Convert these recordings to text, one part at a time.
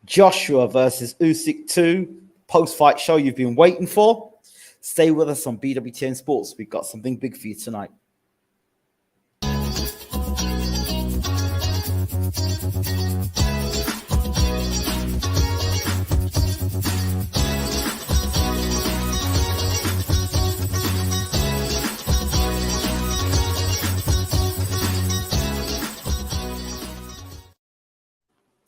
Joshua versus Usyk 2, post-fight show you've been waiting for. Stay with us on BWTM Sports. We've got something big for you tonight.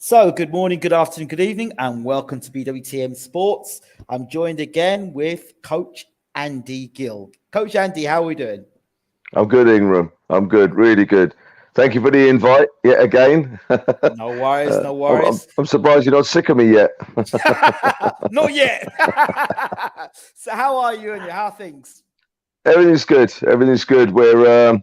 So, good morning, good afternoon, good evening, and welcome to BWTM Sports. I'm joined again with Coach Andy GILL. Coach Andy, how are we doing? I'm good, Ingram. I'm good, really good. Thank you for the invite yet again. No worries, no worries. I'm surprised you're not sick of me yet. Not yet. So, how are you and how are things? Everything's good. Everything's good. We've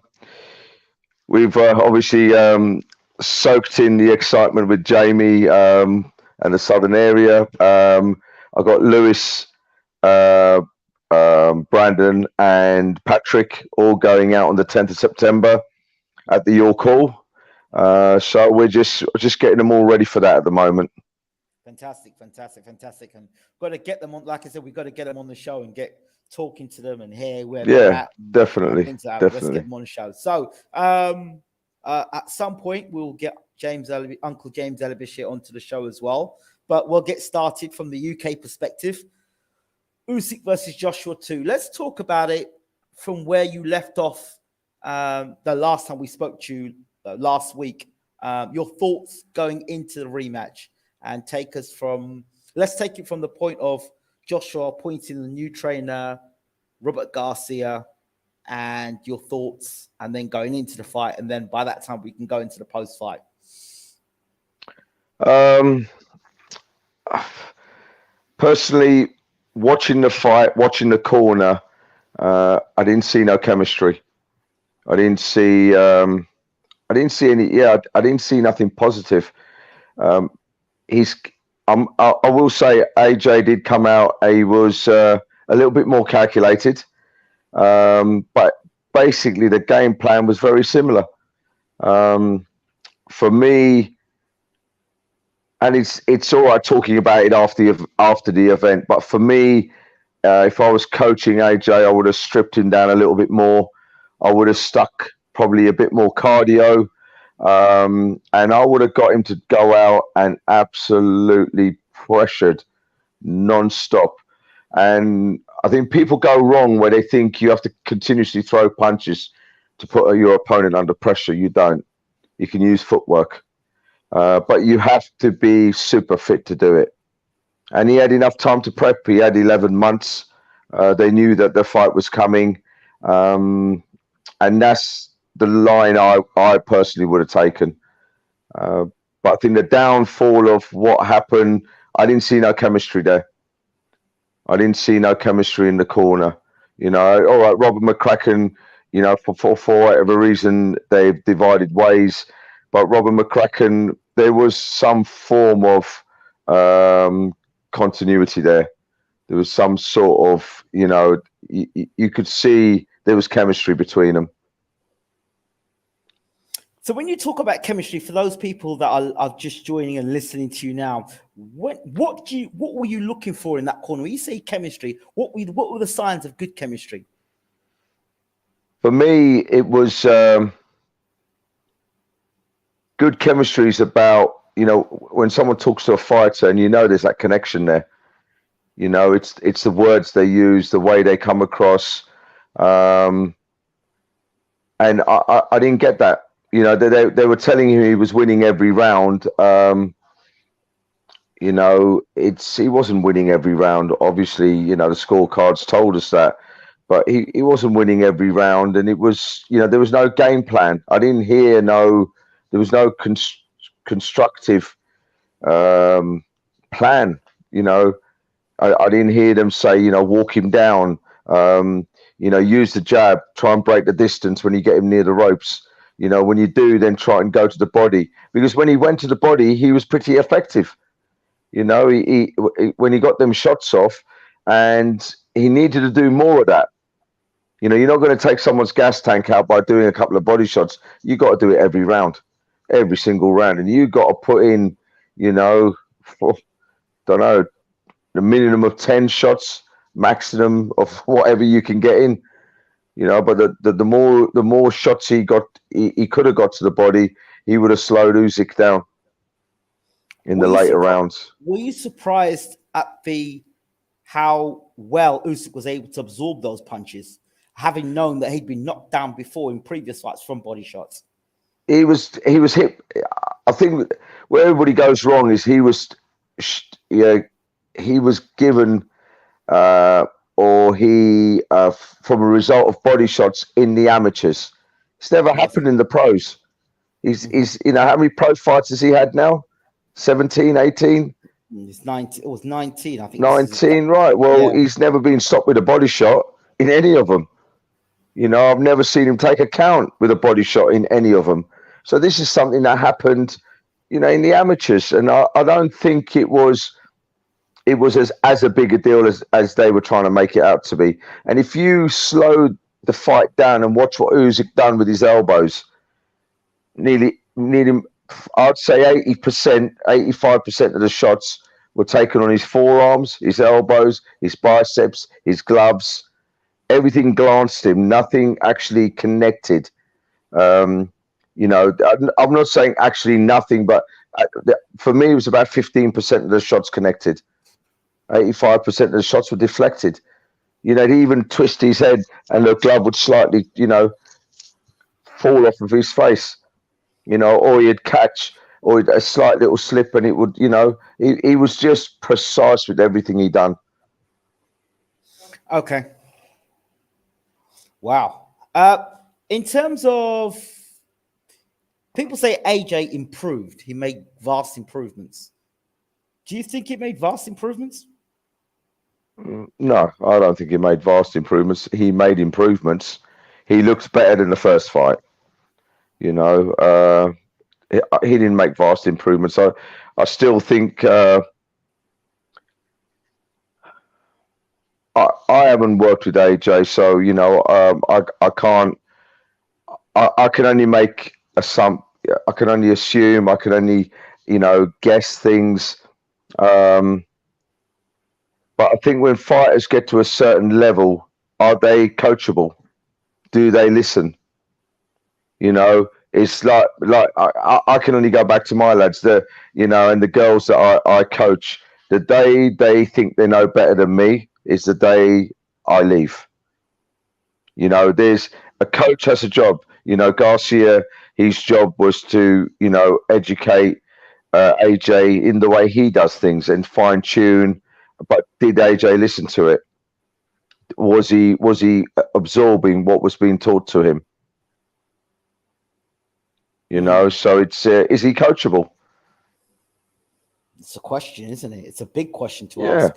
obviously soaked in the excitement with Jamie and the southern area. I got Lewis, Brandon, and Patrick all going out on the 10th of September at the York Hall. So we're just getting them all ready for that at the moment. Fantastic. And got to get them on. Like I said, we've got to get them on the show and get talking to them and hear where they're at. Definitely. Let's get them on the show. So. At some point, we'll get Uncle James Bashir onto the show as well. But we'll get started from the UK perspective. Usyk versus Joshua 2. Let's talk about it from where you left off the last time we spoke to you last week. Your thoughts going into the rematch, and let's take it from the point of Joshua appointing the new trainer, Robert Garcia, and your thoughts, and then going into the fight, and then by that time we can go into the post-fight. Personally, watching the fight, watching the corner, I didn't see no chemistry. I didn't see nothing positive. I will say AJ did come out. He was a little bit more calculated. But basically the game plan was very similar. For me, and it's all right talking about it after the event, but for me, if I was coaching AJ, I would have stripped him down a little bit more. I would have stuck probably a bit more cardio, and I would have got him to go out and absolutely pressured non-stop. And I think people go wrong where they think you have to continuously throw punches to put your opponent under pressure. You don't. You can use footwork. But you have to be super fit to do it. And he had enough time to prep. He had 11 months. They knew that the fight was coming. And that's the line I personally would have taken. But I think the downfall of what happened, I didn't see no chemistry there. I didn't see no chemistry in the corner. You know, all right, Robert McCracken, you know, for whatever reason, they've divided ways. But Robert McCracken, there was some form of continuity there. There was some sort of, you know, you could see there was chemistry between them. So when you talk about chemistry, for those people that are just joining and listening to you now, what were you looking for in that corner? When you say chemistry, what were the signs of good chemistry? For me, it was good chemistry is about, you know, when someone talks to a fighter and you know there's that connection there. You know, it's the words they use, the way they come across, and I didn't get that. You know, they were telling him he was winning every round. You know, he wasn't winning every round. Obviously, you know, the scorecards told us that, but he wasn't winning every round. And it was, you know, there was no game plan. I didn't hear there was no constructive plan. You know, I didn't hear them say, you know, walk him down, you know, use the jab, try and break the distance when you get him near the ropes. You know, when you do, then try and go to the body. Because when he went to the body, he was pretty effective. You know, he when he got them shots off, and he needed to do more of that. You know, you're not going to take someone's gas tank out by doing a couple of body shots. You got to do it every round, every single round. And you got to put in, you know, don't know, the minimum of 10 shots, maximum of whatever you can get in. You know, but the more shots he got, he could have got to the body, he would have slowed Usyk down in the later rounds. Were you surprised at how well Usyk was able to absorb those punches, having known that he'd been knocked down before in previous fights from body shots? He was hit. I think where everybody goes wrong is he was given or he from a result of body shots in the amateurs. It's never happened in the pros. He's you know, how many pro fights has he had now? 17, 18? It's 19. It was 19, I think. 19, right. Well, he's never been stopped with a body shot in any of them. You know, I've never seen him take a count with a body shot in any of them. So this is something that happened, you know, in the amateurs. And I don't think it was as a big a deal as they were trying to make it out to be. And if you slow the fight down and watch what Usyk done with his elbows, nearly I'd say 80%, 85% of the shots were taken on his forearms, his elbows, his biceps, his gloves. Everything glanced him. Nothing actually connected. You know, I'm not saying actually nothing, but for me, it was about 15% of the shots connected. 85% of the shots were deflected. You know, he'd even twist his head and the glove would slightly, you know, fall off of his face. You know, or he'd catch, or a slight little slip, and it would, you know, he was just precise with everything he done. Okay. Wow. In terms of, people say AJ improved. He made vast improvements. Do you think he made vast improvements? No, I don't think he made vast improvements. He made improvements. He looks better than the first fight. You know, he didn't make vast improvements. I still think I haven't worked with AJ, so you know, I can't. I can only make I can only assume. I can only, you know, guess things. But I think when fighters get to a certain level, are they coachable? Do they listen? You know, it's like I can only go back to my lads, you know, and the girls that I coach. The day they think they know better than me is the day I leave. You know, there's a coach has a job. You know, Garcia, his job was to, you know, educate AJ in the way he does things and fine tune. But did AJ listen to it? Was he absorbing what was being taught to him? You know, so it's is he coachable? It's a question, isn't it? It's a big question to ask.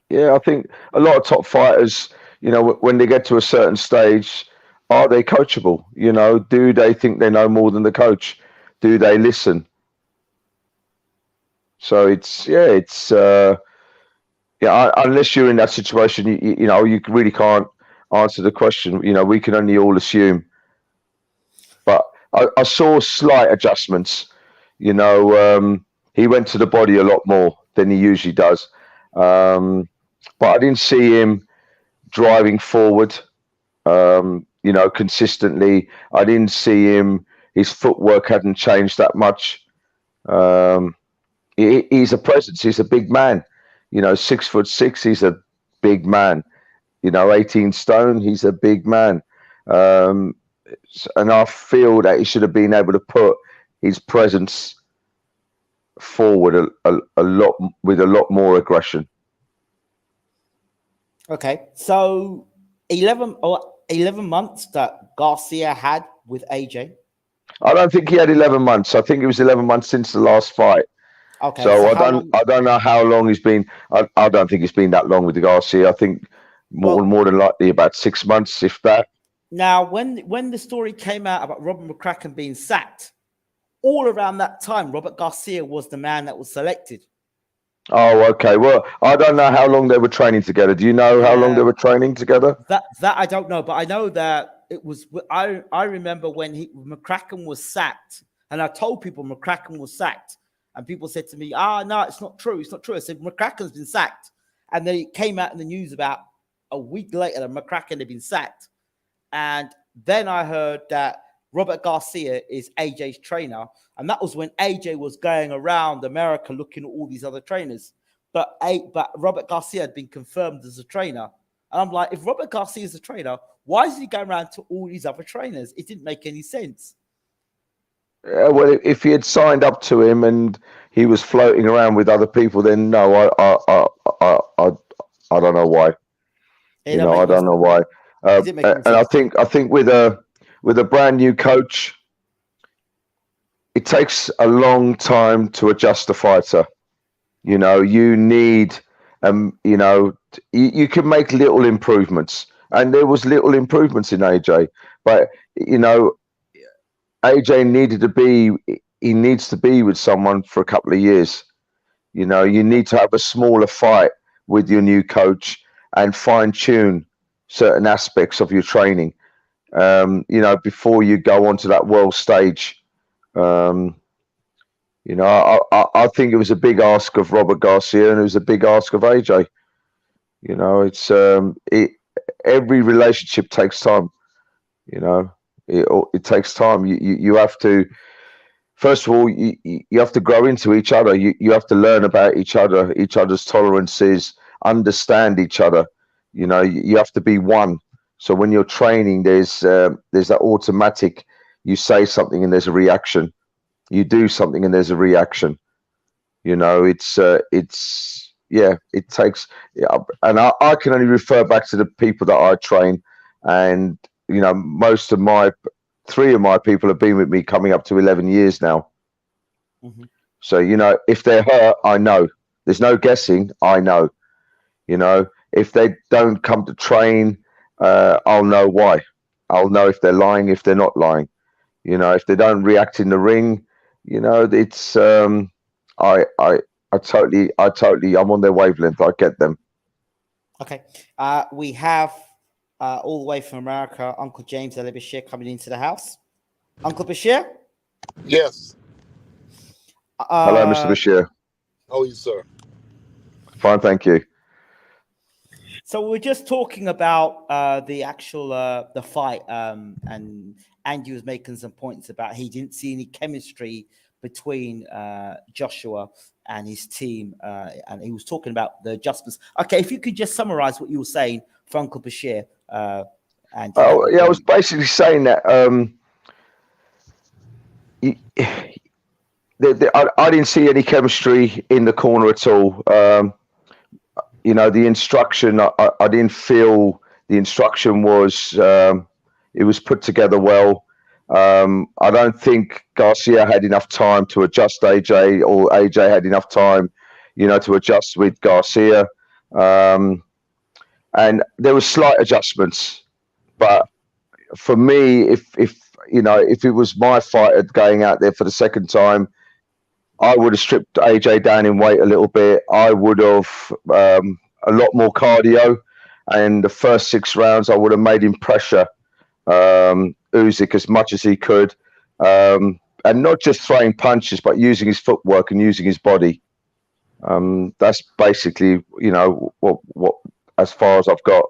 Yeah, I think a lot of top fighters, you know, when they get to a certain stage, are they coachable? You know, do they think they know more than the coach? Do they listen? So it's unless you're in that situation, you know, you really can't answer the question. You know, we can only all assume. But I saw slight adjustments. You know, he went to the body a lot more than he usually does. But I didn't see him driving forward, you know, consistently. I didn't see him. His footwork hadn't changed that much. He's a presence. He's a big man. You know, 6'6". He's a big man. You know, 18 stone. He's a big man. And I feel that he should have been able to put his presence forward a lot with a lot more aggression. Okay, so 11 months that Garcia had with AJ. I don't think he had 11 months. I think it was 11 months since the last fight. Okay, so I don't know how long he's been. I don't think he's been that long with the Garcia. I think more than likely about 6 months, if that. Now, when the story came out about Robert McCracken being sacked, all around that time, Robert Garcia was the man that was selected. Oh, okay. Well, I don't know how long they were training together. Do you know how long they were training together? That I don't know, but I know that it was. I remember when McCracken was sacked, and I told people McCracken was sacked. And people said to me, no, it's not true. It's not true. I said, McCracken's been sacked. And then it came out in the news about a week later that McCracken had been sacked. And then I heard that Robert Garcia is AJ's trainer. And that was when AJ was going around America looking at all these other trainers. But Robert Garcia had been confirmed as a trainer. And I'm like, if Robert Garcia is a trainer, why is he going around to all these other trainers? It didn't make any sense. Well, if he had signed up to him and he was floating around with other people, then no, I don't know why. I don't know why. And I think with a brand new coach, it takes a long time to adjust a fighter. You need, you can make little improvements, and there was little improvements in AJ, but AJ needs to be with someone for a couple of years. You need to have a smaller fight with your new coach and fine tune certain aspects of your training, before you go onto that world stage. I think it was a big ask of Robert Garcia, and it was a big ask of AJ. Every relationship takes time. It takes time. You have to, first of all, you have to grow into each other. You have to learn about each other's tolerances, understand each other. You have to be one. So when you're training, there's that automatic. You say something and there's a reaction. You do something and there's a reaction. It takes. And I can only refer back to the people that I train, and most of three of my people have been with me coming up to 11 years now. Mm-hmm. So, if they're hurt, I know. There's no guessing. I know. If they don't come to train, I'll know why. I'll know if they're lying, if they're not lying. If they don't react in the ring, it's I totally, I'm on their wavelength. I get them. Okay. We have all the way from America, Uncle James Bashir coming into the house. Uncle Bashir? Yes. Hello, Mr. Bashir. How are you, sir? Fine, thank you. So we're just talking about the actual the fight, and Andy was making some points about he didn't see any chemistry between Joshua and his team, and he was talking about the adjustments. Okay, if you could just summarize what you were saying for Uncle Bashir. I was basically saying that I didn't see any chemistry in the corner at all. The instruction, I didn't feel the instruction was it was put together well. I don't think Garcia had enough time to adjust AJ, or AJ had enough time, to adjust with Garcia. And there were slight adjustments, but for me, if it was my fighter going out there for the second time, I would have stripped AJ down in weight a little bit. I would have a lot more cardio, and the first 6 rounds I would have made him pressure Usyk as much as he could, and not just throwing punches, but using his footwork and using his body. That's basically what as far as I've got.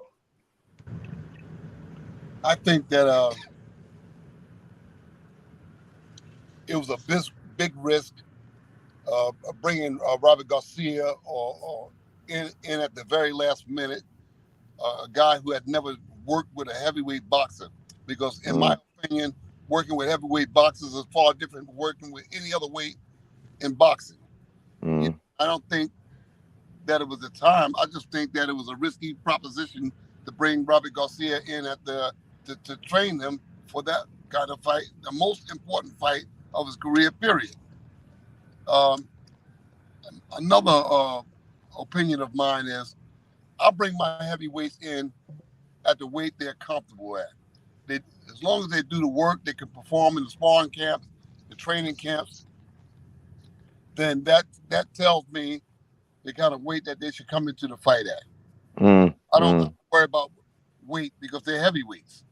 I think that it was a big risk bringing Robert Garcia or in at the very last minute, a guy who had never worked with a heavyweight boxer, because in my opinion, working with heavyweight boxers is far different from working with any other weight in boxing. I don't think that it was the time. I just think that it was a risky proposition to bring Robert Garcia in at to train him for that kind of fight, the most important fight of his career, period. Another opinion of mine is I'll bring my heavyweights in at the weight they're comfortable at. As long as they do the work, they can perform in the sparring camps, the training camps, then that tells me the kind of weight that they should come into the fight at. I don't worry about weight because they're heavyweights.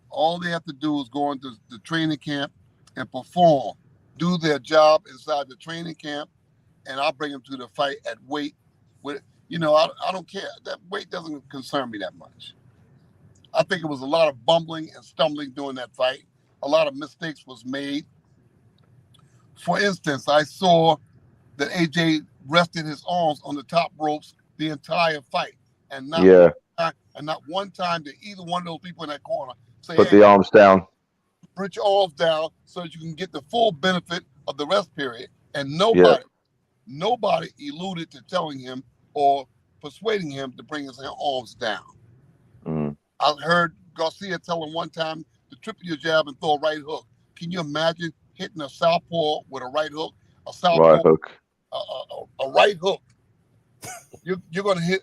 All they have to do is go into the training camp and perform do their job inside the training camp, and I'll bring them to the fight at weight. With I don't care. That weight doesn't concern me that much. I think it was a lot of bumbling and stumbling during that fight. A lot of mistakes was made. For instance, I saw that AJ rested his arms on the top ropes the entire fight, and not one time did either one of those people in that corner say, put the arms down. Put your arms down so that you can get the full benefit of the rest period. And nobody alluded to telling him or persuading him to bring his arms down. Mm. I heard Garcia tell him one time to triple your jab and throw a right hook. Can you imagine hitting a southpaw with a right hook? A southpaw, right hook. A right hook. You're going to hit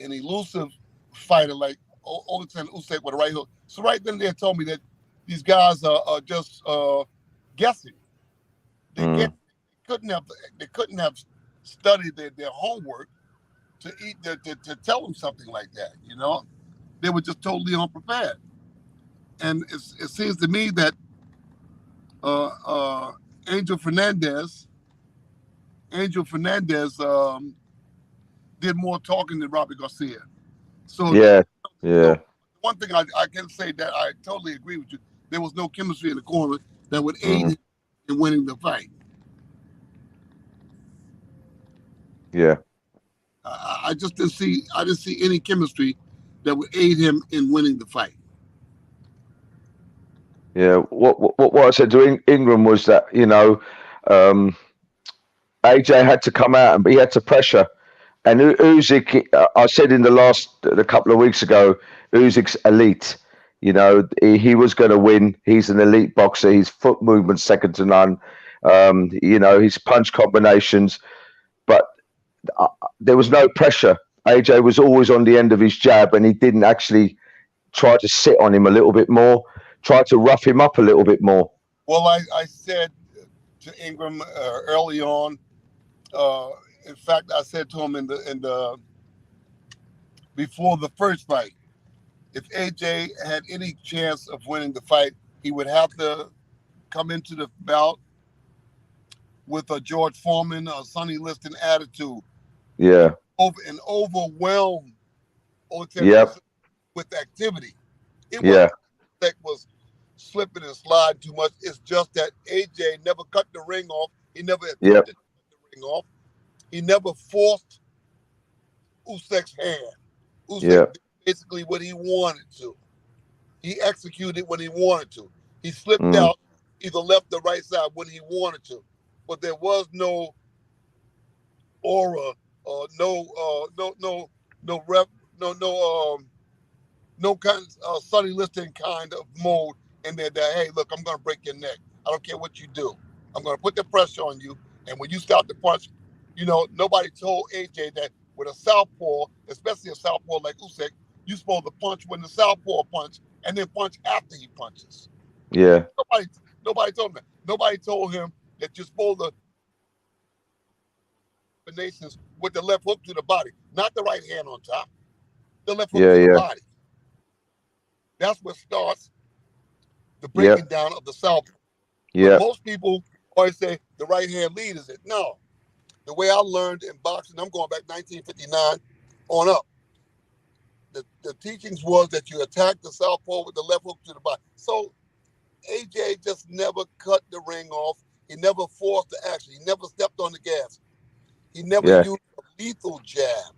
an elusive fighter like Usyk with a right hook. So right then they told me that these guys are just guessing. They couldn't have studied their homework to tell them something like that. They were just totally unprepared. And it seems to me that Angel Fernandez did more talking than Robert Garcia. So So one thing I can say that I totally agree with you. There was no chemistry in the corner that would aid him in winning the fight. Yeah. I just didn't see any chemistry that would aid him in winning the fight. Yeah. What I said to Ingram was that AJ had to come out and he had to pressure. And Usyk, I said in a couple of weeks ago, Usyk's elite. He was going to win. He's an elite boxer. His foot movement's second to none. His punch combinations, but there was no pressure. AJ was always on the end of his jab, and he didn't actually try to sit on him a little bit more, try to rough him up a little bit more. Well, I said to Ingram early on. In fact, I said to him in the before the first fight, if AJ had any chance of winning the fight, he would have to come into the bout with a George Foreman or Sonny Liston attitude. Yeah. And overwhelm Yep. with activity. It was slipping and sliding too much. It's just that AJ never cut the ring off. He never attempted to cut the ring off. He never forced Usyk's hand. Usyk did basically what he wanted to. He executed when he wanted to. He slipped out either left or right side when he wanted to. But there was no aura or no kind of Sonny Liston kind of mode in there that, hey, look, I'm going to break your neck. I don't care what you do. I'm going to put the pressure on you. And when you stop the punch, nobody told AJ that with a southpaw, especially a southpaw like Usyk, you're supposed to punch when the southpaw punch and then punch after he punches. Yeah. Nobody told him that. Nobody told him that you're supposed to combinations with the left hook to the body, not the right hand on top. The left hook to the body. That's what starts the breaking down of the southpaw. Yeah. Most people always say the right hand lead is it. No. The way I learned in boxing, I'm going back 1959 on up. The teachings was that you attack the southpaw with the left hook to the body. So AJ just never cut the ring off. He never forced the action. He never stepped on the gas. He never used a lethal jab.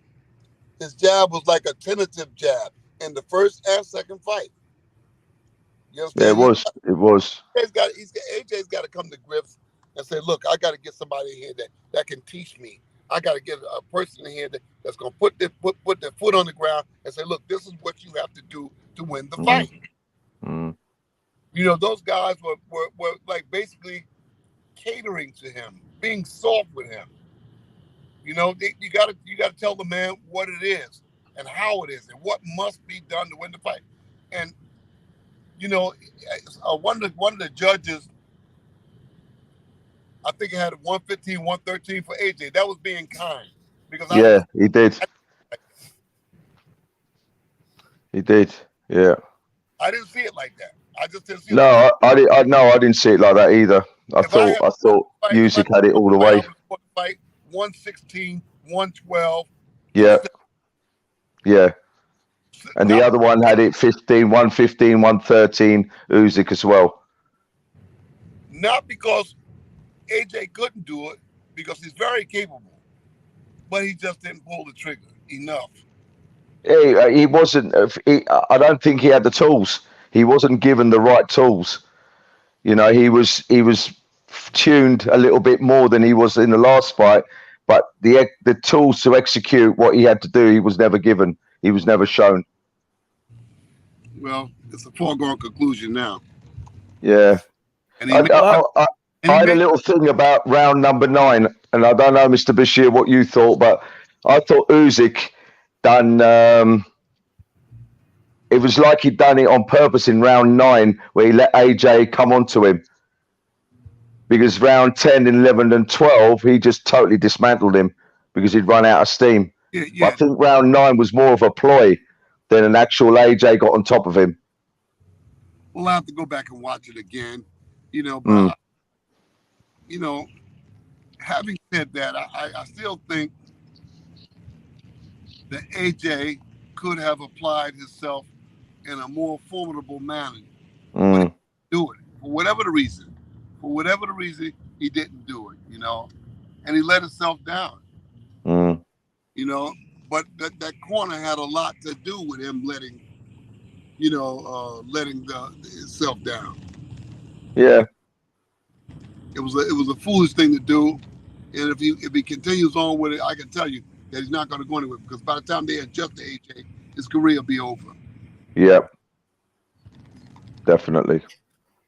His jab was like a tentative jab in the first and second fight. You understand? Yeah, it was. AJ's got to come to grips and say, look, I got to get somebody in here that can teach me. I got to get a person in here that's going to put their foot on the ground and say, look, this is what you have to do to win the fight. Mm. Those guys were like basically catering to him, being soft with him. You got to tell the man what it is and how it is and what must be done to win the fight. And one of the judges, I think it had 115, 113 for AJ. That was being kind because he did. He did. Yeah. I didn't see it like that. I just didn't see it. No, I didn't see it like that either. I thought Usyk had it all the way. Fight 116, 112. Yeah. Yeah. And the other one had it 115, 113, Usyk as well. Not because AJ couldn't do it, because he's very capable, but he just didn't pull the trigger enough. He wasn't. I don't think he had the tools. He wasn't given the right tools. You know, he was tuned a little bit more than he was in the last fight, but the tools to execute what he had to do, he was never given. He was never shown. Well, it's a foregone conclusion now. Yeah. And I had a little thing about round number 9, and I don't know, Mr. Bashir, what you thought, but I thought Usyk done. It was like he'd done it on purpose in round 9, where he let AJ come onto him. Because round 10, 11, and 12, he just totally dismantled him because he'd run out of steam. Yeah. But I think round 9 was more of a ploy than an actual AJ got on top of him. We'll have to go back and watch it again. You know, but you know, having said that, I still think that AJ could have applied himself in a more formidable manner. But he didn't do it for whatever the reason. For whatever the reason, he didn't do it. You know, and he let himself down. You know, but that corner had a lot to do with him letting himself down. Yeah. It was a foolish thing to do, and if he continues on with it, I can tell you that he's not going to go anywhere, because by the time they adjust to AJ, his career will be over. Yep. Definitely.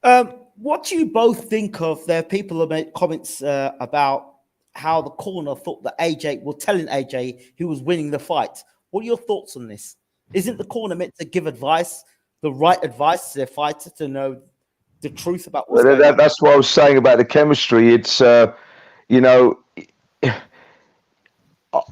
What do you both think of? There are people who made comments about how the corner thought that AJ was telling AJ who was winning the fight. What are your thoughts on this? Isn't the corner meant to give advice, the right advice to their fighter to know the truth about what's going on? That's what I was saying about the chemistry. It's, you know,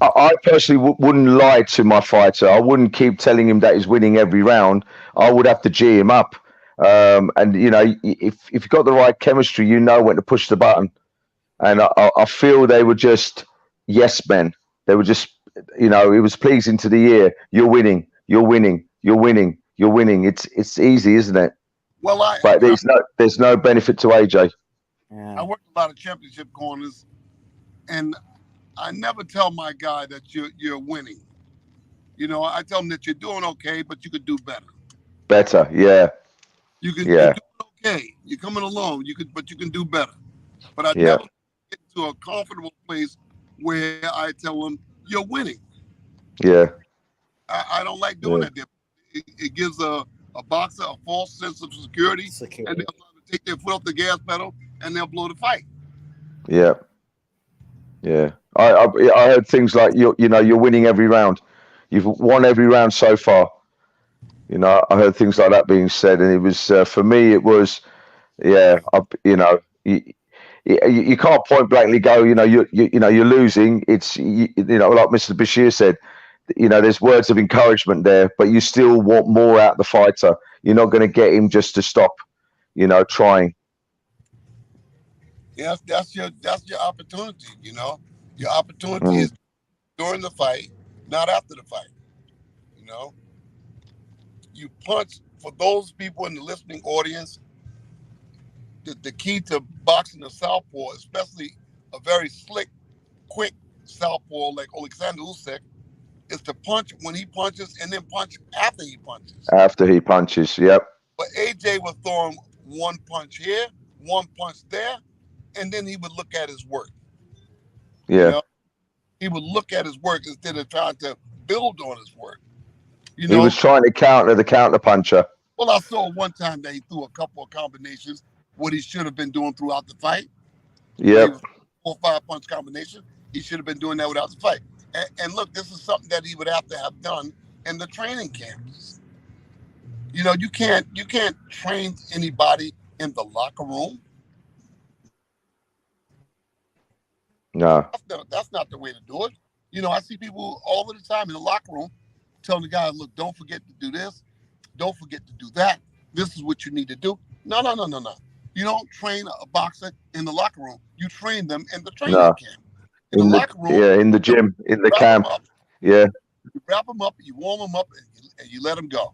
I personally wouldn't lie to my fighter. I wouldn't keep telling him that he's winning every round. I would have to G him up. And, you know, if you've got the right chemistry, you know when to push the button. And I feel they were just yes men. They were just, you know, it was pleasing to the ear. You're winning. You're winning. You're winning. You're winning. It's easy, isn't it? Well, but there's no benefit to AJ. I worked a lot of championship corners, and I never tell my guy that you're winning. You know, I tell him that you're doing okay, but you could do better. Better, yeah. You're doing okay. You're coming along. But you can do better. But I never get to a comfortable place where I tell him you're winning. Yeah. I don't like doing that. It gives a boxer a false sense of security. And they'll take their foot off the gas pedal and they'll blow the fight. Yeah. Yeah. I heard things like you're winning every round. You've won every round so far. You know, I heard things like that being said, and it was for me. It was, you can't point blankly go. You're losing. It's like Mr. Bashir said. You know, there's words of encouragement there, but you still want more out of the fighter. You're not going to get him just to stop, trying. Yes, that's your opportunity. You know, your opportunity is during the fight, not after the fight. You know, you punch. For those people in the listening audience, the key to boxing the southpaw, especially a very slick, quick southpaw like Alexander Usyk, is to punch when he punches and then punch after he punches. After he punches, yep. But AJ was throwing one punch here, one punch there, and then he would look at his work. Yeah. You know? He would look at his work instead of trying to build on his work. He was trying to counter the counter puncher. Well, I saw one time that he threw a couple of combinations, what he should have been doing throughout the fight. Yep. 4 or 5 punch combination. He should have been doing that without the fight. And look, this is something that he would have to have done in the training camps. You know, you can't train anybody in the locker room. No. That's not the way to do it. You know, I see people all the time in the locker room telling the guys, look, don't forget to do this. Don't forget to do that. This is what you need to do. No. You don't train a boxer in the locker room. You train them in the training No. camp. In the locker room, in the gym, in the wrap camp. them up. Yeah, You wrap them up, you warm them up, and you let them go.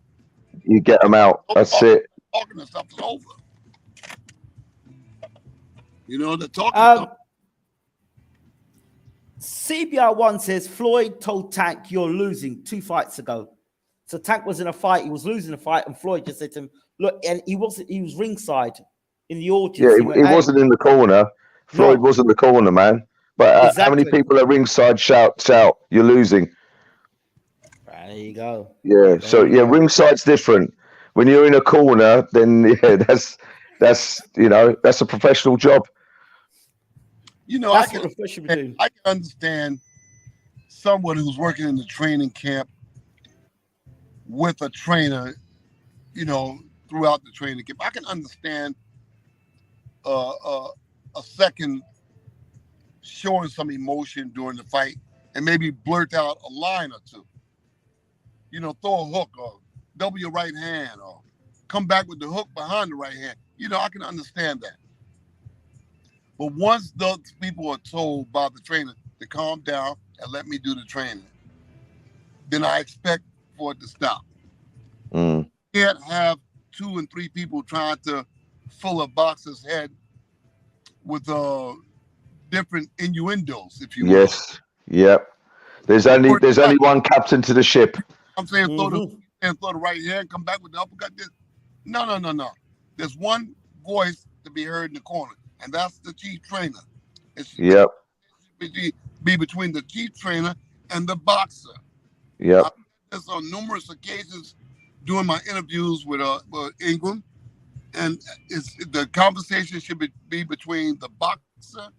you get them out. That's it. Talking and stuff is over. You know, the talking. CBR1 says Floyd told Tank, "You're losing," 2 fights ago. So Tank was in a fight, he was losing a fight, and Floyd just said to him, "Look," and he was ringside in the audience. Yeah, he wasn't in the corner. Floyd wasn't the corner, man. But Exactly. how many people at ringside shout, "You're losing"? There you go. Yeah. Ringside's different. When you're in a corner, then that's that's a professional job. You know, I can understand someone who's working in the training camp with a trainer, you know, throughout the training camp. I can understand a second showing some emotion during the fight and maybe blurt out a line or two. You know, throw a hook or double your right hand or come back with the hook behind the right hand. You know, I can understand that. But once those people are told by the trainer to calm down and let me do the training, then I expect for it to stop. You can't have 2 and 3 people trying to fill a boxer's head with different innuendos, if you will. Yes. Yep. There's only one captain to the ship. I'm saying throw the right hand, come back with the uppercut. No. There's one voice to be heard in the corner, and that's the chief trainer. It should be between the chief trainer and the boxer. Yeah. I've done this on numerous occasions doing my interviews with Ingram, and the conversation should be between the boxer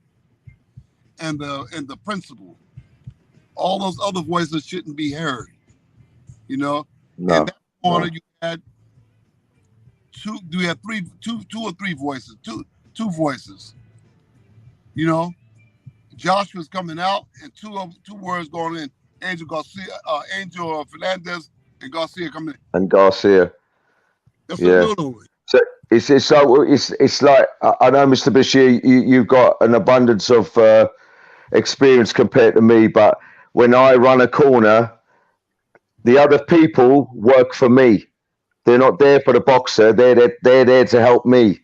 and the principal. All those other voices shouldn't be heard. You know, no, in that corner you had two or three voices, two voices. You know, Joshua's coming out and two words going in. Angel Fernandez and Garcia coming in. And Garcia. That's a little. So it's like, I know, Mr. Bashir, you've got an abundance of experience compared to me, but when I run a corner, the other people work for me. They're not there for the boxer. They're there to help me,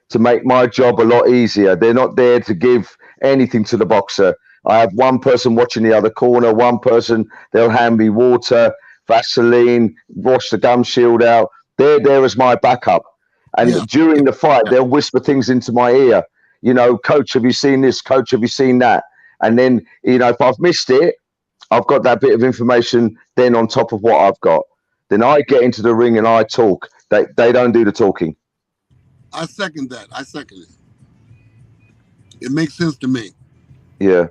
to make my job a lot easier. They're not there to give anything to the boxer. I have one person watching the other corner, one person, they'll hand me water, Vaseline, wash the gum shield out. They're there as my backup. And during the fight, they'll whisper things into my ear. You know, coach, have you seen this? Coach, have you seen that? And then, you know, if I've missed it, I've got that bit of information then on top of what I've got. Then I get into the ring and I talk. They don't do the talking. I second that. I second it. It makes sense to me. Yeah.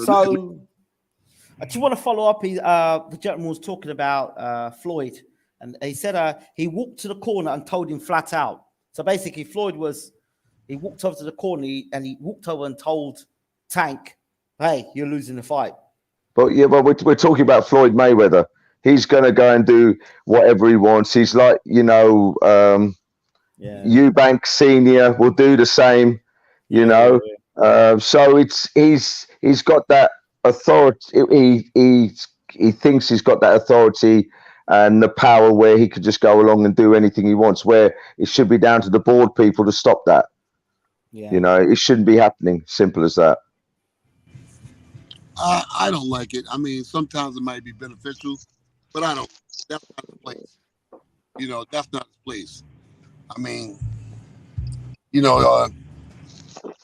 So I just want to follow up. The gentleman was talking about Floyd, and he said he walked to the corner and told him flat out. So basically, he walked over to the corner and he walked over and told Tank, "Hey, you're losing the fight." But we're talking about Floyd Mayweather. He's going to go and do whatever he wants. He's like, you know, Eubank Senior will do the same, you know. So he's got that authority. He thinks he's got that authority and the power where he could just go along and do anything he wants, where it should be down to the board people to stop that. You know, it shouldn't be happening. Simple as that. I don't like it. I mean, sometimes it might be beneficial, but I don't. That's not the place. You know, that's not the place. I mean, you know,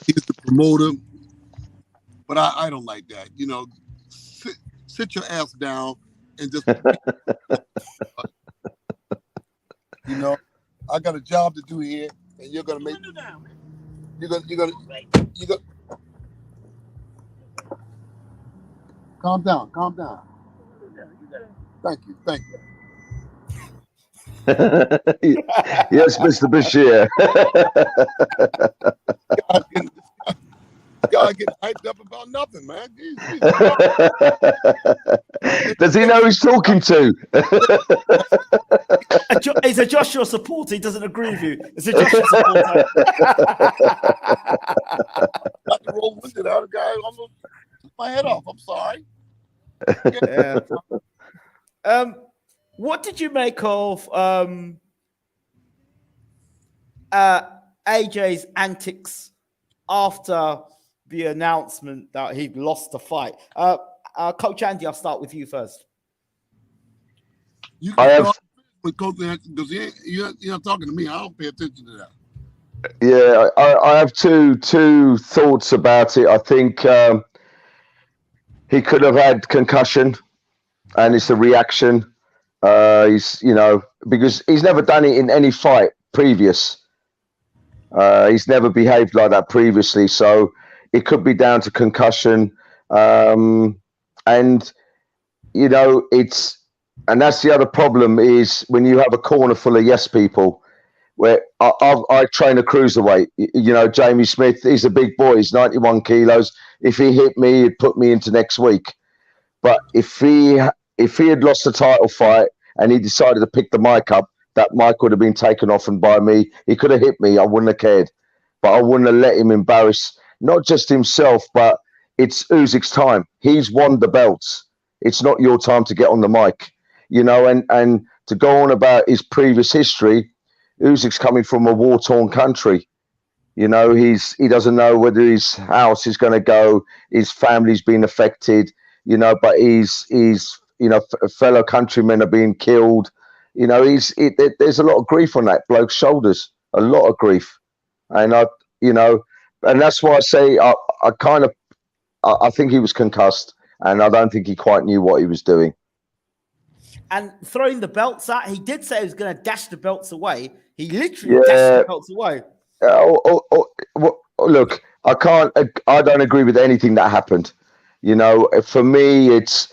he's the promoter, but I don't like that. You know, sit your ass down and just, you know, I got a job to do here, and you're gonna make. You're gonna. Calm down. Thank you. Yes, Mr. Bashir. God getting hyped up about nothing, man. Does he know he's talking to? He's a Joshua supporter. He doesn't agree with you. It's a Joshua supporter. Got the roll winded out. Guy almost took my head off. I'm sorry. Yeah. What did you make of AJ's antics after the announcement that he'd lost the fight? Coach Andy, I'll start with you first. You can start with Coach Andy because you're not talking to me. I don't pay attention to that. Yeah, I have two thoughts about it. I think he could have had concussion, and it's the reaction. He's, because he's never done it in any fight previous. He's never behaved like that previously, so it could be down to concussion. And that's the other problem is when you have a corner full of yes people. Where I train a cruiserweight, Jamie Smith, he's a big boy, he's 91 kilos. If he hit me, he'd put me into next week. But if he had lost the title fight and he decided to pick the mic up, that mic would have been taken off and by me. He could have hit me, I wouldn't have cared. But I wouldn't have let him embarrass not just himself, but it's Usyk's time. He's won the belts. It's not your time to get on the mic, and to go on about his previous history. Usyk's coming from a war-torn country. He doesn't know whether his house is going to go, his family's been affected, but he's fellow countrymen are being killed. There's a lot of grief on that bloke's shoulders, a lot of grief. And and that's why I say I think he was concussed, and I don't think he quite knew what he was doing. And throwing the belts out, he did say he was going to dash the belts away. He literally dashed the belts away. Look, I don't agree with anything that happened. For me, it's,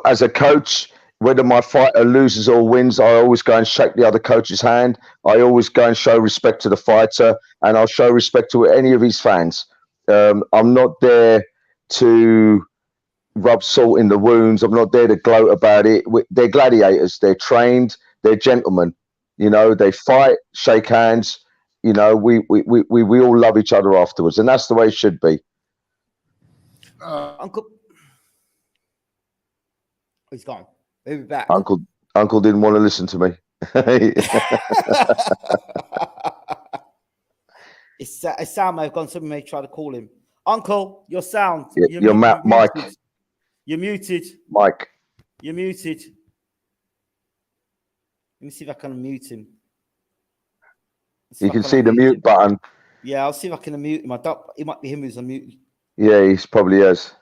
as a coach, whether my fighter loses or wins, I always go and shake the other coach's hand. I always go and show respect to the fighter, and I'll show respect to any of his fans. I'm not there to rub salt in the wounds. I'm not there to gloat about it. They're gladiators. They're trained. They're gentlemen. They fight, shake hands. We all love each other afterwards, and that's the way it should be. Uncle, he's gone. He'll be back. Uncle didn't want to listen to me. It's sound may have gone. Somebody may try to call him. Uncle, your sound. Yeah, your mic. You're muted. Mike. You're muted. Let me see if I can mute him. You can see the mute button. Yeah, I'll see if I can unmute him. It might be him who's unmuted. Yeah, he's probably is.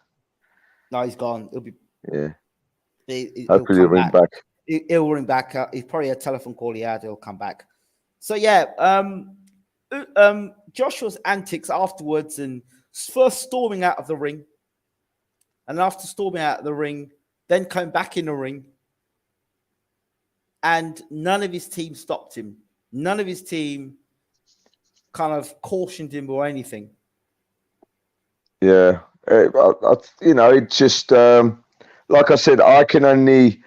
No, he's gone. It'll be. Yeah. Hopefully he'll ring back. He'll ring back. He's probably a telephone call he had. He'll come back. So yeah, Joshua's antics afterwards, and first storming out of the ring, and after storming out of the ring, then came back in the ring. And none of his team stopped him. None of his team kind of cautioned him or anything. Yeah. It's just, like I said, I can only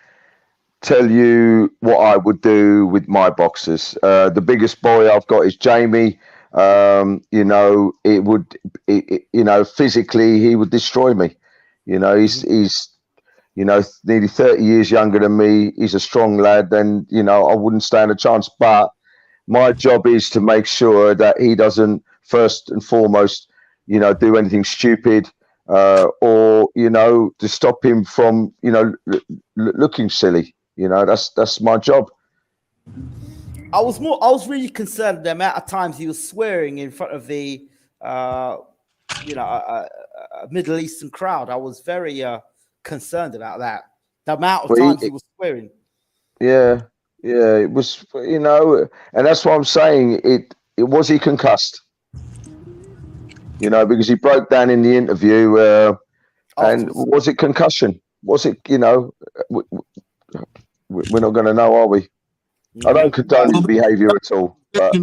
tell you what I would do with my boxers. The biggest boy I've got is Jamie. Physically, he would destroy me. He's nearly 30 years younger than me. He's a strong lad, and, I wouldn't stand a chance. But my job is to make sure that he doesn't, first and foremost, do anything stupid, or, to stop him from, looking silly. That's my job. I was really concerned the amount of times he was swearing in front of the, Middle Eastern crowd. I was very concerned about that. The amount of times he was swearing. Yeah, it was, and that's what I'm saying. It was he concussed, because he broke down in the interview. And was it concussion? Was it, we're not going to know, are we? I don't condone his behavior at all, but,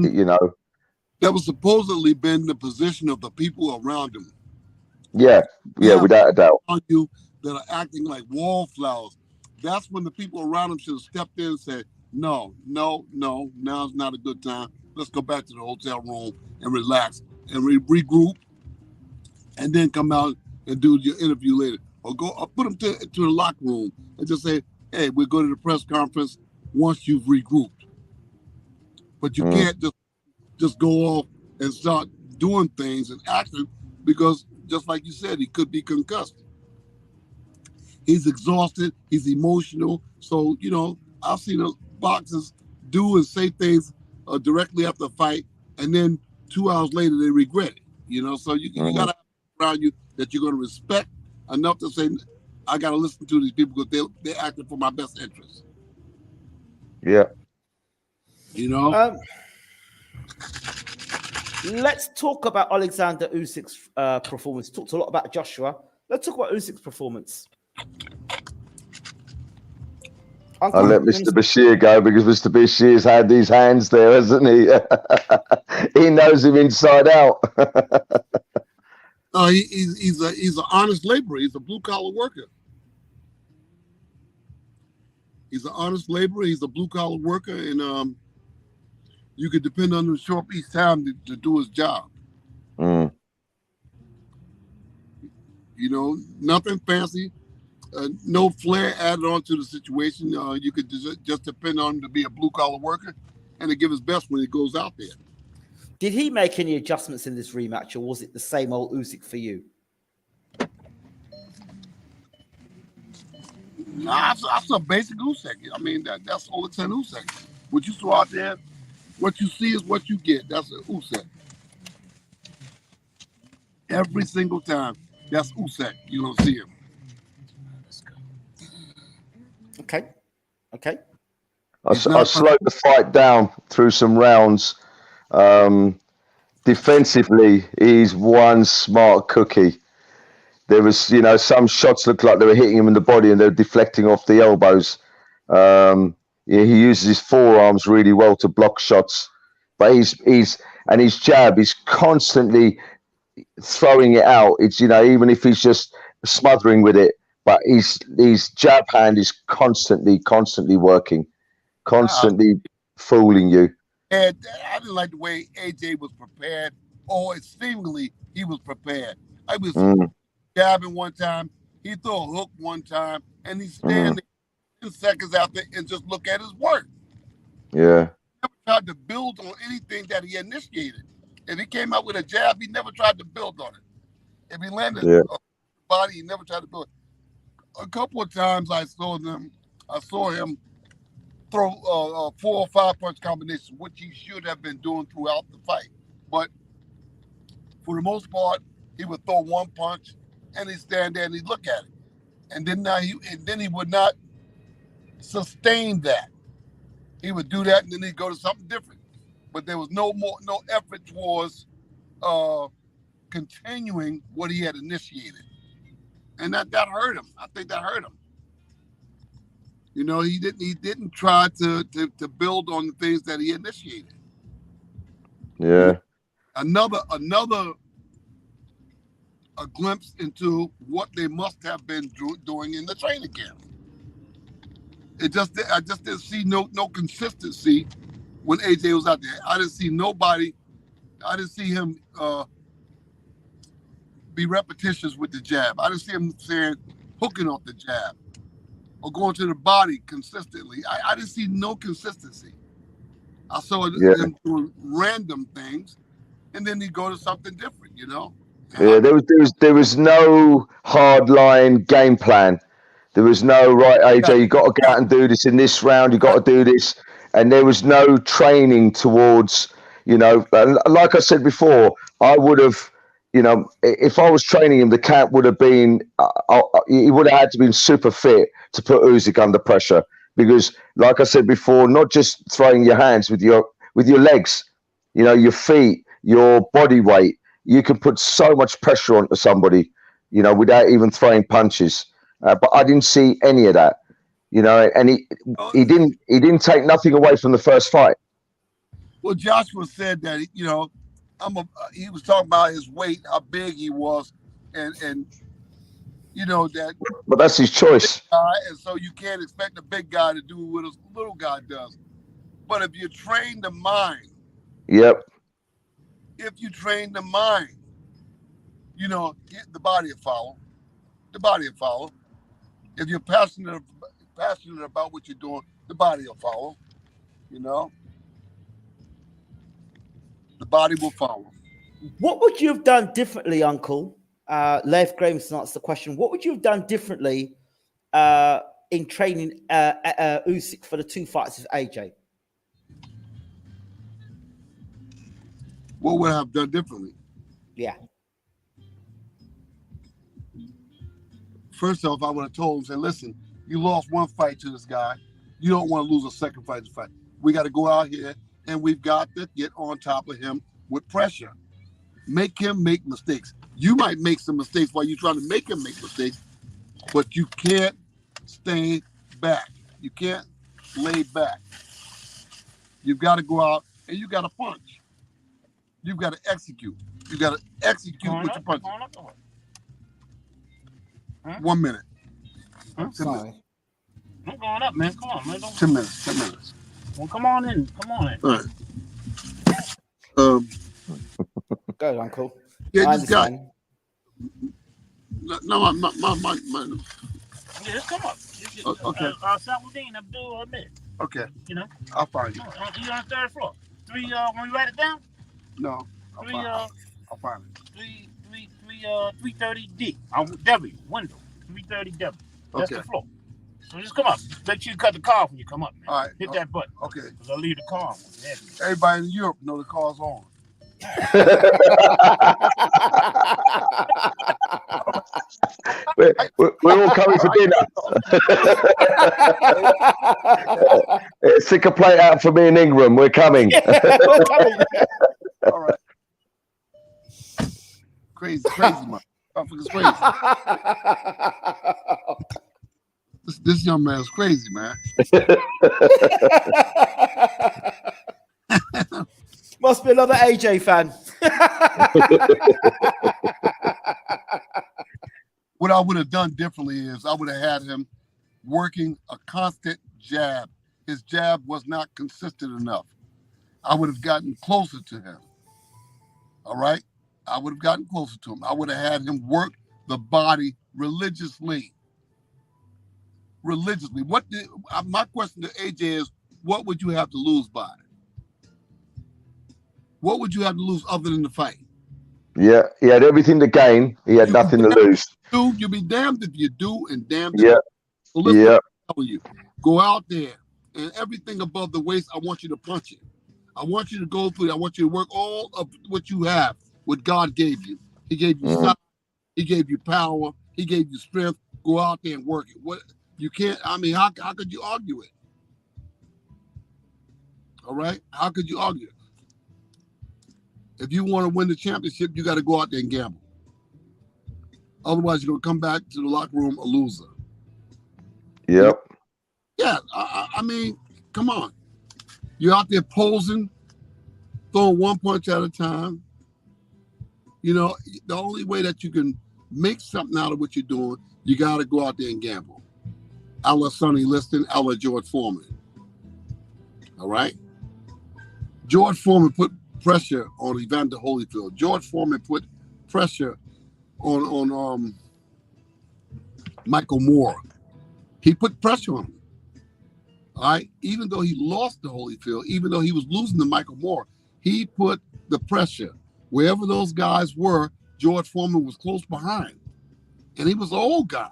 That was supposedly been the position of the people around him. Yeah, without a doubt. that are acting like wallflowers. That's when the people around him should have stepped in and said, no, now's not a good time. Let's go back to the hotel room and relax and regroup, and then come out and do your interview later. Or put them to the locker room and just say, hey, we'll go to the press conference once you've regrouped. But you can't just go off and start doing things and acting, because just like you said, he could be concussed. He's exhausted. He's emotional. So, I've seen boxers do and say things directly after a fight, and then 2 hours later they regret it. So you got to have around you that you're going to respect enough to say, I got to listen to these people because they're acting for my best interest. Yeah. Let's talk about Alexander Usyk's performance. Talked a lot about Joshua. Let's talk about Usyk's performance. I'll let Mr. Bashir go, because Mr. Bashir's had these hands there, hasn't he? He knows him inside out. He's an honest laborer. He's a blue-collar worker. He's an honest laborer. He's a blue-collar worker, and you could depend on him to show up each time to do his job. Nothing fancy. No flair added on to the situation. You could just depend on him to be a blue-collar worker and to give his best when he goes out there. Did he make any adjustments in this rematch, or was it the same old Usyk for you? Nah, I saw basic Usyk. I mean, that's Alexander Usyk. What you saw out there, what you see is what you get. That's Usyk. Every single time, that's Usyk. You don't see him. Okay. I slowed the fight down through some rounds. Defensively, he's one smart cookie. There was, some shots looked like they were hitting him in the body and they were deflecting off the elbows. He uses his forearms really well to block shots, but his jab, he's constantly throwing it out. It's, even if he's just smothering with it, but his jab hand is constantly working, constantly fooling you. And I didn't like the way AJ was prepared, or seemingly he was prepared. I was jabbing one time, he threw a hook one time, and he's standing 10 seconds after and just look at his work. Yeah. He never tried to build on anything that he initiated. If he came out with a jab, he never tried to build on it. If he landed a body, he never tried to build it. A couple of times I saw him throw 4 or 5 punch combinations, which he should have been doing throughout the fight. But for the most part, he would throw one punch and he'd stand there and he'd look at it. And then he would not sustain that. He would do that and then he'd go to something different. But there was no effort towards continuing what he had initiated. And that hurt him. I think that hurt him. He didn't try to build on the things that he initiated. Yeah. Another a glimpse into what they must have been doing in the training camp. I just didn't see no consistency when AJ was out there. I didn't see nobody. I didn't see him be repetitious with the jab. I didn't see him hooking off the jab or going to the body consistently. I didn't see no consistency. I saw him doing random things, and then he'd go to something different, Yeah, there was no hard line game plan. There was no, right, AJ, you got to go out and do this in this round, you got to do this. And there was no training towards, like I said before, I would have, if I was training him, the camp would have been, he would have had to been super fit to put Usyk under pressure. Because, like I said before, not just throwing your hands with your legs, your feet, your body weight, you can put so much pressure onto somebody, without even throwing punches. But I didn't see any of that, and he didn't take nothing away from the first fight. Well, Joshua said that, he was talking about his weight, how big he was, and you know, that. But that's his choice. And so you can't expect the big guy to do what a little guy does. But if you train the mind, yep. If you train the mind, you know, the body will follow. The body will follow. If you're passionate about what you're doing, the body will follow. You know, the body will follow. What would you have done differently, Uncle? Lev Grahamson asked the question. What would you have done differently in training Usyk for the 2 fights with AJ? What would I have done differently? Yeah. First off, I would have told him, say, listen, you lost 1 fight to this guy. You don't want to lose a second fight to fight. We got to go out here and we've got to get on top of him with pressure. Make him make mistakes. You might make some mistakes while you're trying to make him make mistakes, but you can't stay back. You can't lay back. You've got to go out and you got to punch. You've got to execute. You got to execute with your punches. 1 minute. 10 minutes. I'm going up, man. Come on, man. 10 minutes. 10 minutes. Well, come on in. Come on in. All right. Go ahead, Uncle. Yeah, this guy. No, my. Yeah, just come up. Okay. Saladin, Abdul Ahmed. Okay. You know. I'll find you. You on the 3rd floor? When you write it down? No. I'll find it. 330D. W window. 330 W. That's Okay. the floor. So just come up. Make sure you cut the car off when you come up, man. All right. Hit that button. Okay. Because I'll leave the car on. Everybody in Europe know the car's on. We're all coming for dinner. Stick a plate out for me in Ingram. We're coming. We're coming. All right. Crazy, man. Motherfucker's crazy. This young man's crazy, man. Must be another AJ fan. What I would have done differently is I would have had him working a constant jab. His jab was not consistent enough. I would have gotten closer to him. All right? I would have gotten closer to him. I would have had him work the body religiously. My question to AJ is, what would you have to lose by? What would you have to lose other than the fight? Yeah, he had everything to gain. He had nothing to lose. You'll be damned if you do and damned if you don't. So listen, I'm telling you, go out there and everything above the waist, I want you to punch it. I want you to go through it. I want you to work all of what you have, what God gave you. He gave you size, He gave you power, He gave you strength. Go out there and work it. What you can't, I mean, how could you argue it? All right? How could you argue it? If you want to win the championship, you got to go out there and gamble. Otherwise, you're going to come back to the locker room a loser. Yep. Yeah, I mean, come on. You're out there posing, throwing 1 punch at a time. You know, the only way that you can make something out of what you're doing, you got to go out there and gamble. A la Sonny Liston, a la George Foreman. All right? George Foreman put pressure on Evander Holyfield. George Foreman put pressure on Michael Moore. He put pressure on him. All right? Even though he lost to Holyfield, even though he was losing to Michael Moore, he put the pressure. Wherever those guys were, George Foreman was close behind. And he was an old guy.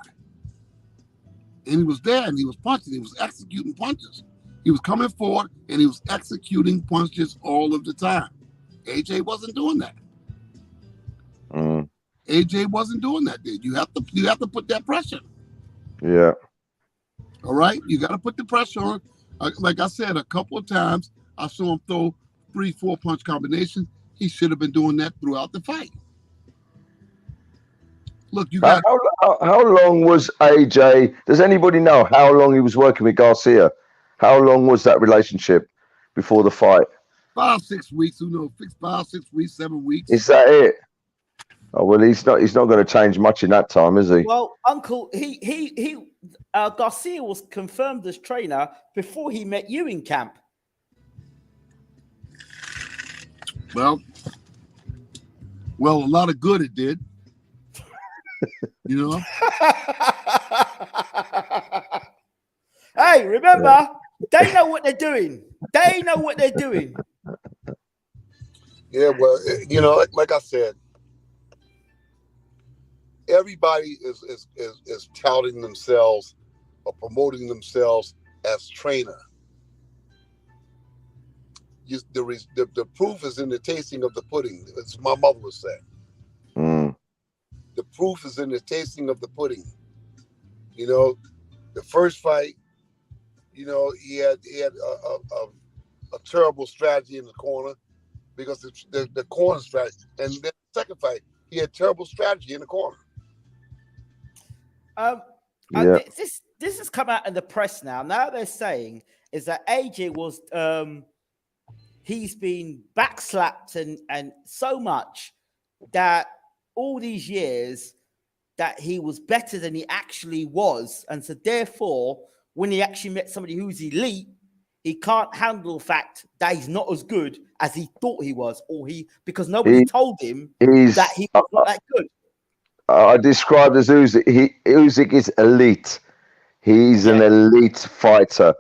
And he was there and he was punching. He was executing punches. He was coming forward and he was executing punches all of the time. AJ wasn't doing that. AJ wasn't doing that, dude. You have to put that pressure. Yeah. All right? You got to put the pressure on. Like I said, a couple of times I saw him throw 3-4 punch combinations. He should have been doing that throughout the fight. Look, you got. How long was AJ? Does anybody know how long he was working with Garcia? How long was that relationship before the fight? 5-6 weeks. Who knows? 5-6 weeks, 7 weeks. Is that it? Oh, well, he's not going to change much in that time, is he? Well, Uncle, Garcia was confirmed as trainer before he met you in camp. Well, a lot of good it did. You know. Hey, remember, they know what they're doing. They know what they're doing. Yeah, well, you know, like I said, everybody is touting themselves or promoting themselves as trainer. The proof is in the tasting of the pudding, as my mother would say. Mm. The proof is in the tasting of the pudding. You know, the first fight, you know, he had a terrible strategy in the corner because the corner strategy, and then the second fight, he had terrible strategy in the corner. This has come out in the press now. Now they're saying is that AJ was he's been backslapped and so much that all these years that he was better than he actually was, and so therefore when he actually met somebody who's elite, he can't handle the fact that he's not as good as he thought he was, because nobody told him that he was not that good. I described as Usyk. Usyk is elite. He's an elite fighter.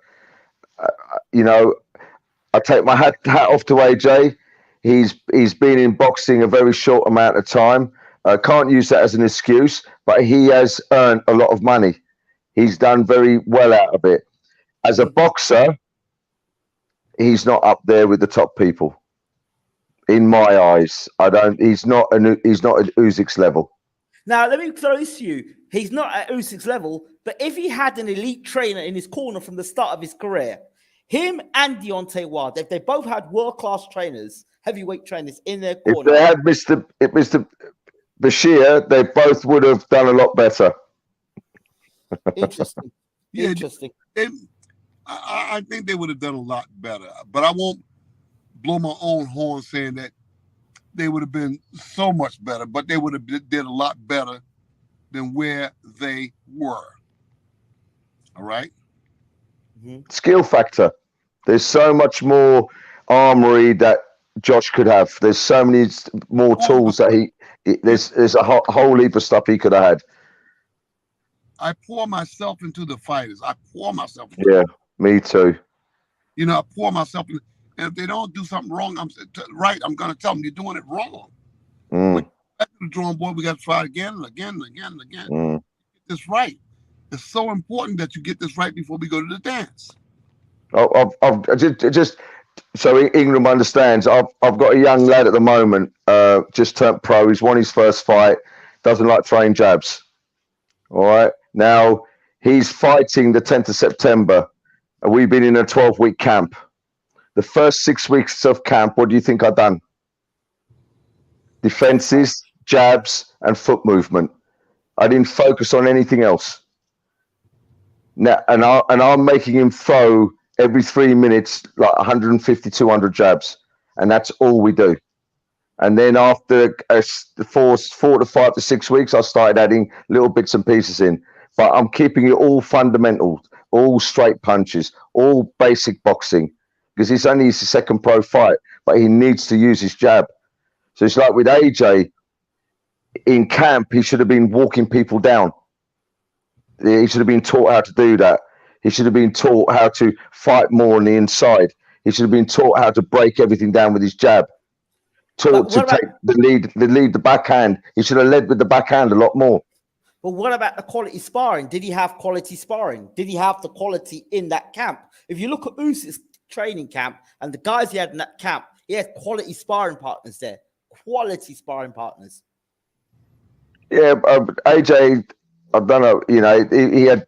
You know, I take my hat off to AJ. He's been in boxing a very short amount of time. Can't use that as an excuse, but he has earned a lot of money. He's done very well out of it. As a boxer, he's not up there with the top people. In my eyes, he's not at Usyk's level. Now, let me throw this to you. He's not at Usyk's level, but if he had an elite trainer in his corner from the start of his career, him and Deontay Wilder, if they both had world-class trainers, heavyweight trainers in their corner. If they had Mr. Bashir, they both would have done a lot better. Interesting. Yeah, Interesting. I think they would have done a lot better, but I won't blow my own horn saying that they would have been so much better, but they would have did a lot better than where they were. All right? Mm-hmm. Skill factor. There's so much more armory that Josh could have. There's so many more tools that there's a whole heap of stuff he could have had. I pour myself into the fighters. I pour myself into them. Me too. You know, I pour myself in. And if they don't do something wrong, I'm going to tell them you're doing it wrong. Back to the drawing board, we got to try again and again and again and again. Get this right. It's so important that you get this right before we go to the dance. I've just so Ingram understands. I've got a young lad at the moment, just turned pro. He's won his first fight. Doesn't like throwing jabs. All right. Now he's fighting the 10th of September. We've been in a 12-week camp. The first 6 weeks of camp, what do you think I've done? Defenses, jabs, and foot movement. I didn't focus on anything else. Now, and I'm making him throw every 3 minutes like 150, 200 jabs, and that's all we do. And then after 4 to 5 to 6 weeks, I started adding little bits and pieces in. But I'm keeping it all fundamental, all straight punches, all basic boxing. Because it's only his second pro fight, but he needs to use his jab. So it's like with AJ, in camp, he should have been walking people down. He should have been taught how to do that. He should have been taught how to fight more on the inside. He should have been taught how to break everything down with his jab. Taught to take the backhand. He should have led with the backhand a lot more. But what about the quality sparring? Did he have quality sparring? Did he have the quality in that camp? If you look at Usyk's training camp and the guys he had in that camp, he had quality sparring partners there. Quality sparring partners. Yeah, AJ, I don't know, you know, he had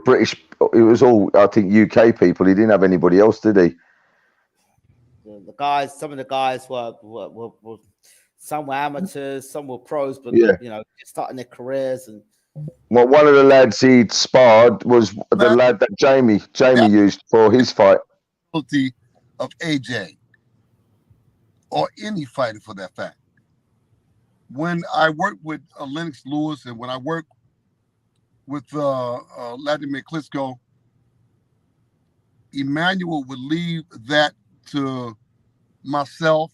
British, it was all, I think, UK people. He didn't have anybody else, did he? The guys, some of the guys were some were amateurs, some were pros, but you know, starting their careers. And well, one of the lads he'd sparred was the lad that Jamie used for his fight. Of AJ or any fighter for that fact. when I worked with Lennox Lewis and when I worked with Vladimir Klitschko, Emmanuel would leave that to myself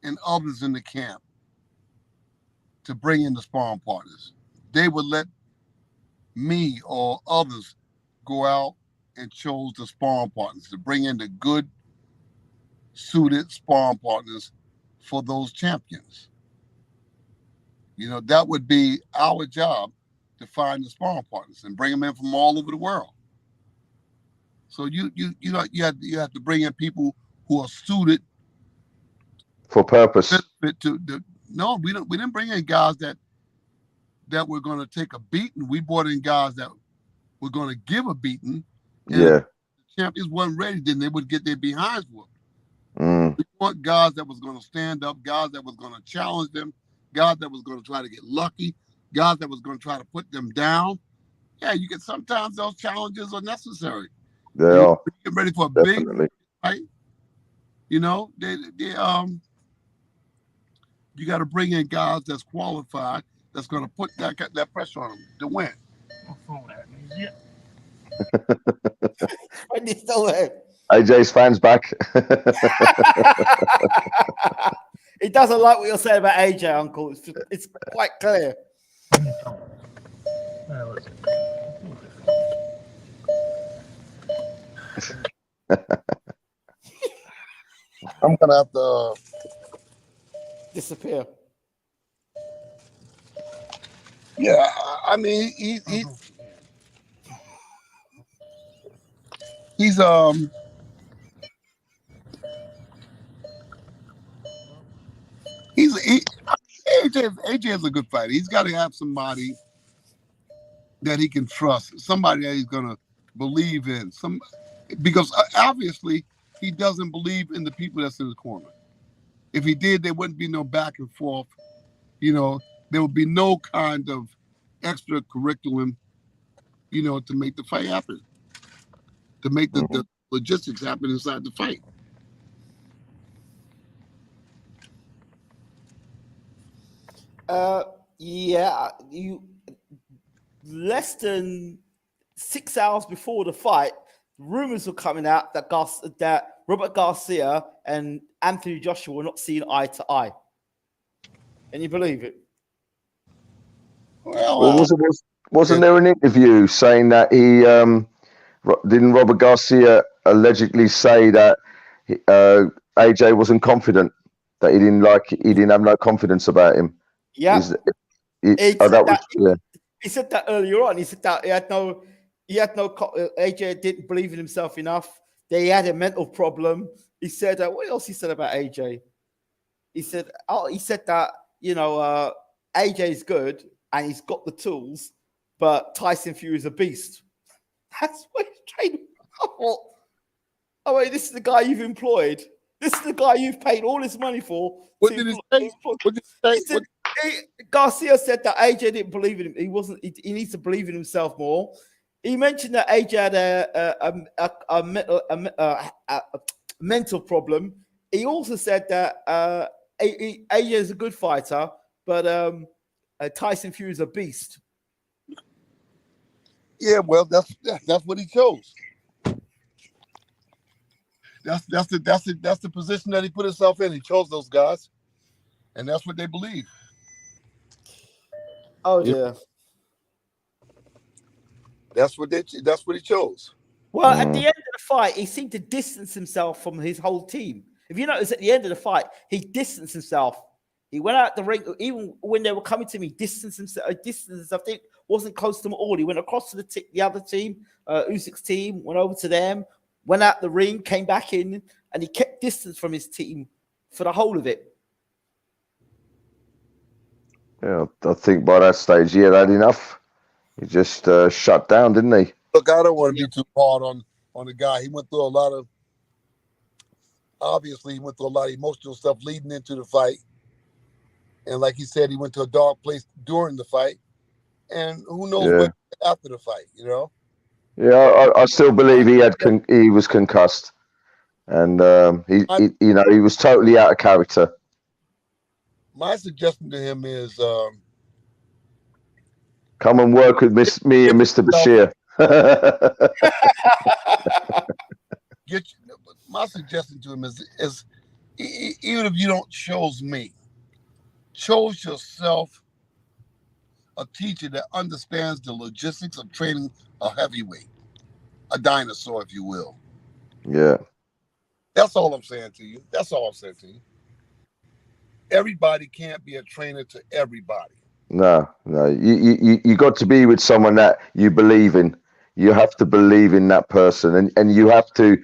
and others in the camp to bring in the sparring partners. They would let me or others go out and chose the sparring partners to bring in the good suited sparring partners for those champions. You know, that would be our job, to find the sparring partners and bring them in from all over the world. So you have to bring in people who are suited for purpose. No, we didn't bring in guys that were going to take a beating. We brought in guys that were going to give a beating. And Yeah. if the champions wasn't ready, then they would get their behinds whooped. Mm. We want guys that was going to stand up, guys that was going to challenge them, guys that was going to try to get lucky, guys that was going to try to put them down. Yeah, you can. Sometimes those challenges are necessary. They are. Get ready for a Definitely. big fight. You know, you got to bring in guys that's qualified, that's going to put that pressure on them to win. My phone at me. Yeah. When he's still there. AJ's fans back. He doesn't like what you're saying about AJ, Uncle. It's quite clear. Where was it? I'm going to have to Disappear. yeah, I mean, he's AJ is a good fighter. He's got to have somebody that he can trust, somebody that he's going to believe in. Because obviously he doesn't believe in the people that's in his corner. If he did, there wouldn't be no back and forth. You know, there would be no kind of extra curriculum, you know, to make the fight happen, to make the logistics happen inside the fight. Yeah, less than 6 hours before the fight, rumors were coming out that Robert Garcia and Anthony Joshua were not seeing eye to eye. Can you believe it? Well, wasn't there an interview saying that he didn't Robert Garcia allegedly say that AJ wasn't confident, that he didn't have no confidence about him? Yeah. He said that earlier on. He said that AJ didn't believe in himself enough. They had a mental problem. He said what else he said about AJ? He said that, you know, AJ is good and he's got the tools, but Tyson Fury is a beast. That's what he's training. Oh wait, this is the guy you've employed. This is the guy you've paid all this money for. What did he say? Garcia said that AJ didn't believe in him. He needs to believe in himself more. He mentioned that AJ had a mental problem. He also said that AJ is a good fighter, but Tyson Fury is a beast. Yeah, well, that's what he chose. That's the position that he put himself in. He chose those guys, and that's what they believe. Oh yeah. That's what he chose. Well, at the end of the fight, he seemed to distance himself from his whole team. If you notice, at the end of the fight, he distanced himself. He went out the ring, even when they were coming to me, distanced himself. I think wasn't close to them all. He went across to the other team, Usyk's team, went over to them, went out the ring, came back in, and he kept distance from his team for the whole of it. Yeah, I think by that stage he had had enough. He just shut down, didn't he? Look, I don't want to be too hard on the guy. He went through a lot of emotional stuff leading into the fight. And like he said, he went to a dark place during the fight. And who knows what after the fight, you know? Yeah, I still believe he was concussed. And he was totally out of character. My suggestion to him is come and work with me and Mr. Bashir. My suggestion to him is even if you don't choose me, choose yourself a teacher that understands the logistics of training a heavyweight, a dinosaur, if you will. Yeah. That's all I'm saying to you. That's all I'm saying to you. Everybody can't be a trainer to everybody. No. You got to be with someone that you believe in. You have to believe in that person, and you have to.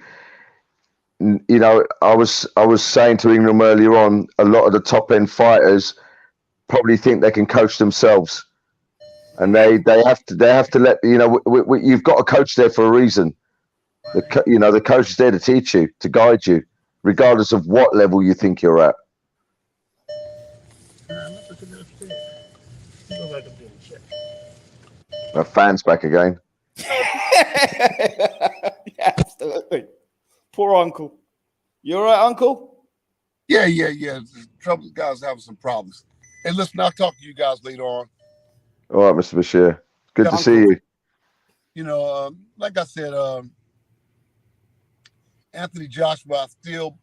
You know, I was saying to Ingram earlier on, a lot of the top end fighters probably think they can coach themselves, and they have to let you've got a coach there for a reason. The coach is there to teach you, to guide you, regardless of what level you think you're at. My fan's back again. Yeah, absolutely. Poor uncle. You all right, uncle? Yeah. Trouble guys having some problems. Hey, listen, I'll talk to you guys later on. All right, Mr. Bashir. Good to see you. You know, like I said, Anthony Joshua, I still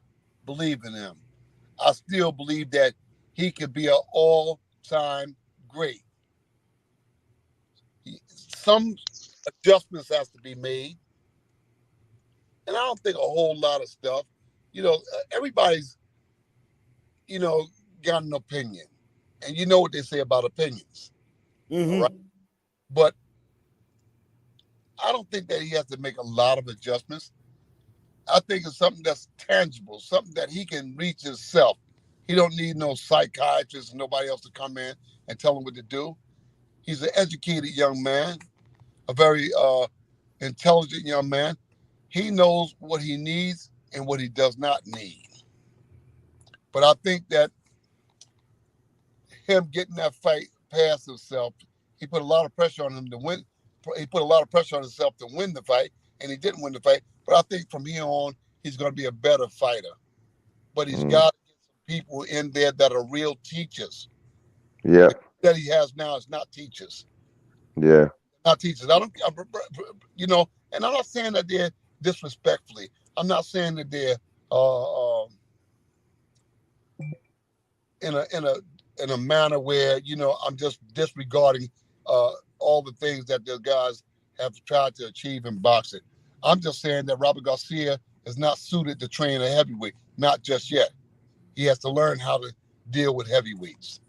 believe in him. I still believe that he could be an all-time great. Some adjustments has to be made. And I don't think a whole lot of stuff. You know, everybody's, got an opinion. And you know what they say about opinions. Mm-hmm. All right? But I don't think that he has to make a lot of adjustments. I think it's something that's tangible, something that he can reach himself. He don't need no psychiatrist and nobody else to come in and tell him what to do. He's an educated young man, a very intelligent young man. He knows what he needs and what he does not need. But I think that him getting that fight past himself, he put a lot of pressure on him to win. He put a lot of pressure on himself to win the fight, and he didn't win the fight. But I think from here on, he's going to be a better fighter. But he's got to get some people in there that are real teachers. Yeah. That he has now is not teachers. Yeah. Not teachers. And I'm not saying that they're disrespectfully. I'm not saying that they're in a manner where I'm just disregarding all the things that the guys have tried to achieve in boxing. I'm just saying that Robert Garcia is not suited to train a heavyweight, not just yet. He has to learn how to deal with heavyweights.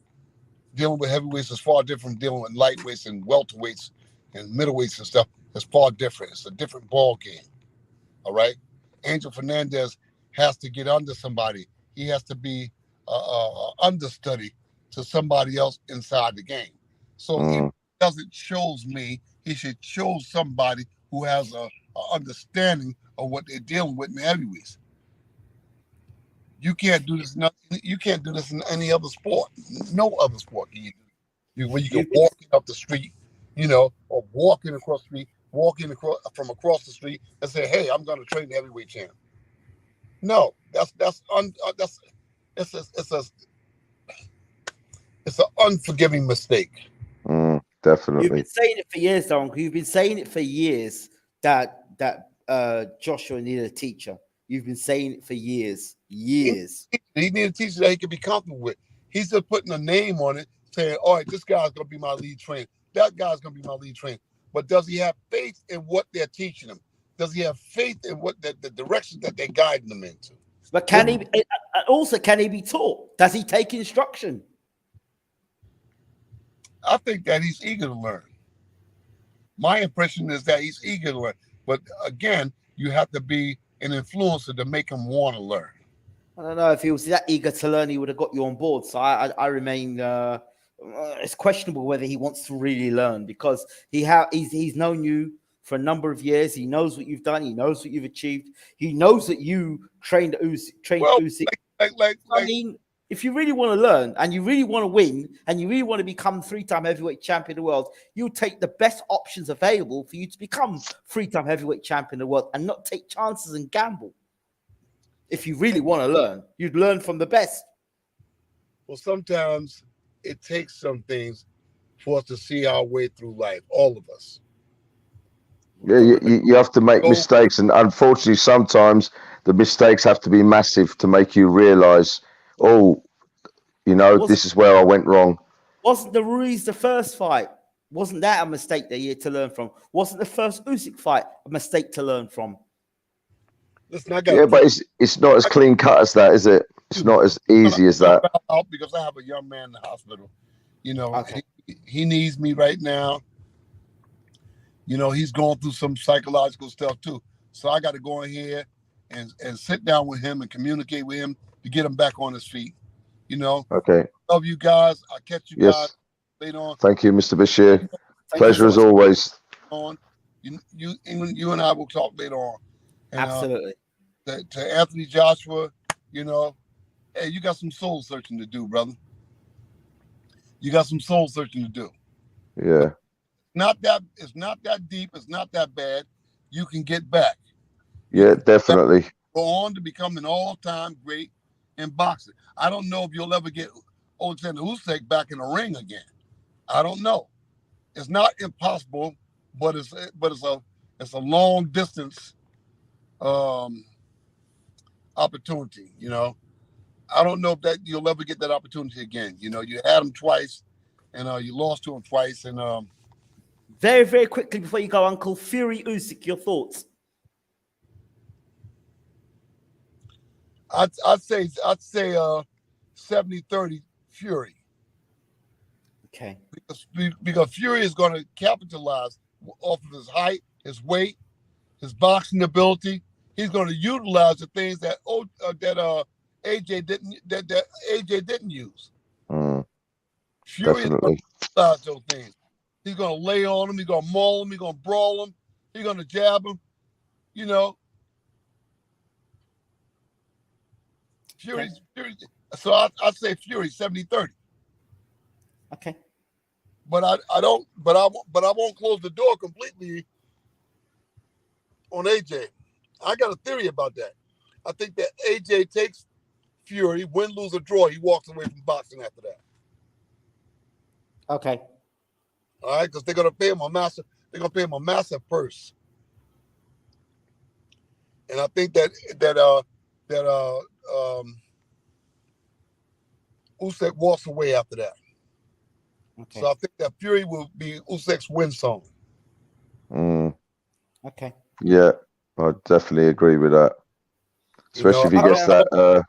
Dealing with heavyweights is far different from dealing with lightweights and welterweights and middleweights and stuff. It's far different. It's a different ball game. All right? Angel Fernandez has to get under somebody. He has to be understudy to somebody else inside the game. So he doesn't choose me. He should choose somebody who has a understanding of what they're dealing with in the heavyweights. You can't do this. You can't do this in any other sport. No other sport can you do. When you can walk up the street, or walking across the street, from across the street and say, "Hey, I'm going to train the heavyweight champ." No, it's an unforgiving mistake. Definitely. You've been saying it for years, Uncle. You've been saying it for years that Joshua needed a teacher. You've been saying it for years. He needed a teacher that he could be comfortable with. He's just putting a name on it, saying, "All right, this guy's going to be my lead trainer. That guy's going to be my lead trainer." But does he have faith in what they're teaching him? Does he have faith in what the direction that they're guiding him into? But can he be taught? Does he take instruction? I think that he's eager to learn. My impression is that he's eager to learn. But again, you have to be an influencer to make him want to learn. I don't know if he was that eager to learn, he would have got you on board. So I remain. It's questionable whether he wants to really learn, because he's known you for a number of years. He knows what you've done. He knows what you've achieved. He knows that you trained Usyk. I mean, if you really want to learn and you really want to win and you really want to become 3-time heavyweight champion of the world, you take the best options available for you to become 3-time heavyweight champion of the world and not take chances and gamble. If you really want to learn, you'd learn from the best. Well, sometimes it takes some things for us to see our way through life, all of us. Yeah, you have to make mistakes, and unfortunately, sometimes the mistakes have to be massive to make you realize, oh, you know, this is where I went wrong. Wasn't the Ruiz the first fight? Wasn't that a mistake that you had to learn from? Wasn't the first Usyk fight a mistake to learn from? Listen, but it's not as clean cut as that, is it? It's not as easy as that. Because I have a young man in the hospital. You know, okay. he needs me right now. You know, he's going through some psychological stuff too. So I got to go in here and sit down with him and communicate with him to get him back on his feet. You know. Okay. Love you guys. I'll catch you guys later on. Thank you, Mr. Bashir. Pleasure as always. You and I will talk later on. And, absolutely. To Anthony Joshua, you know, hey, you got some soul searching to do, brother. You got some soul searching to do. Yeah. It's not that deep. It's not that bad. You can get back. Yeah, definitely. Go on to become an all-time great in boxing. I don't know if you'll ever get Alexander Usyk back in the ring again. I don't know. It's not impossible, but it's a long distance opportunity. You know, I don't know if that you'll ever get that opportunity again. You know, you had him twice, and you lost to him twice, and very, very quickly before you go, Uncle, Fury Usyk, your thoughts? I'd say 70-30 Fury. Okay. Because Fury is going to capitalize off of his height, his weight, his boxing ability. He's going to utilize the things that AJ didn't use. Fury definitely. is going to utilize those things. He's going to lay on him. He's going to maul him. He's going to brawl him. He's going to jab him. You know. Fury. So I'd say Fury 70-30. Okay. But I won't close the door completely on AJ. I got a theory about that. I think that AJ takes Fury, win, lose, or draw. He walks away from boxing after that. Okay. All right, because they're gonna pay him a massive. They're gonna pay him a massive purse. And I think that Usyk walks away after that. Okay. So I think that Fury will be Usyk's win song. Okay. Yeah, I definitely agree with that. Especially if he gets that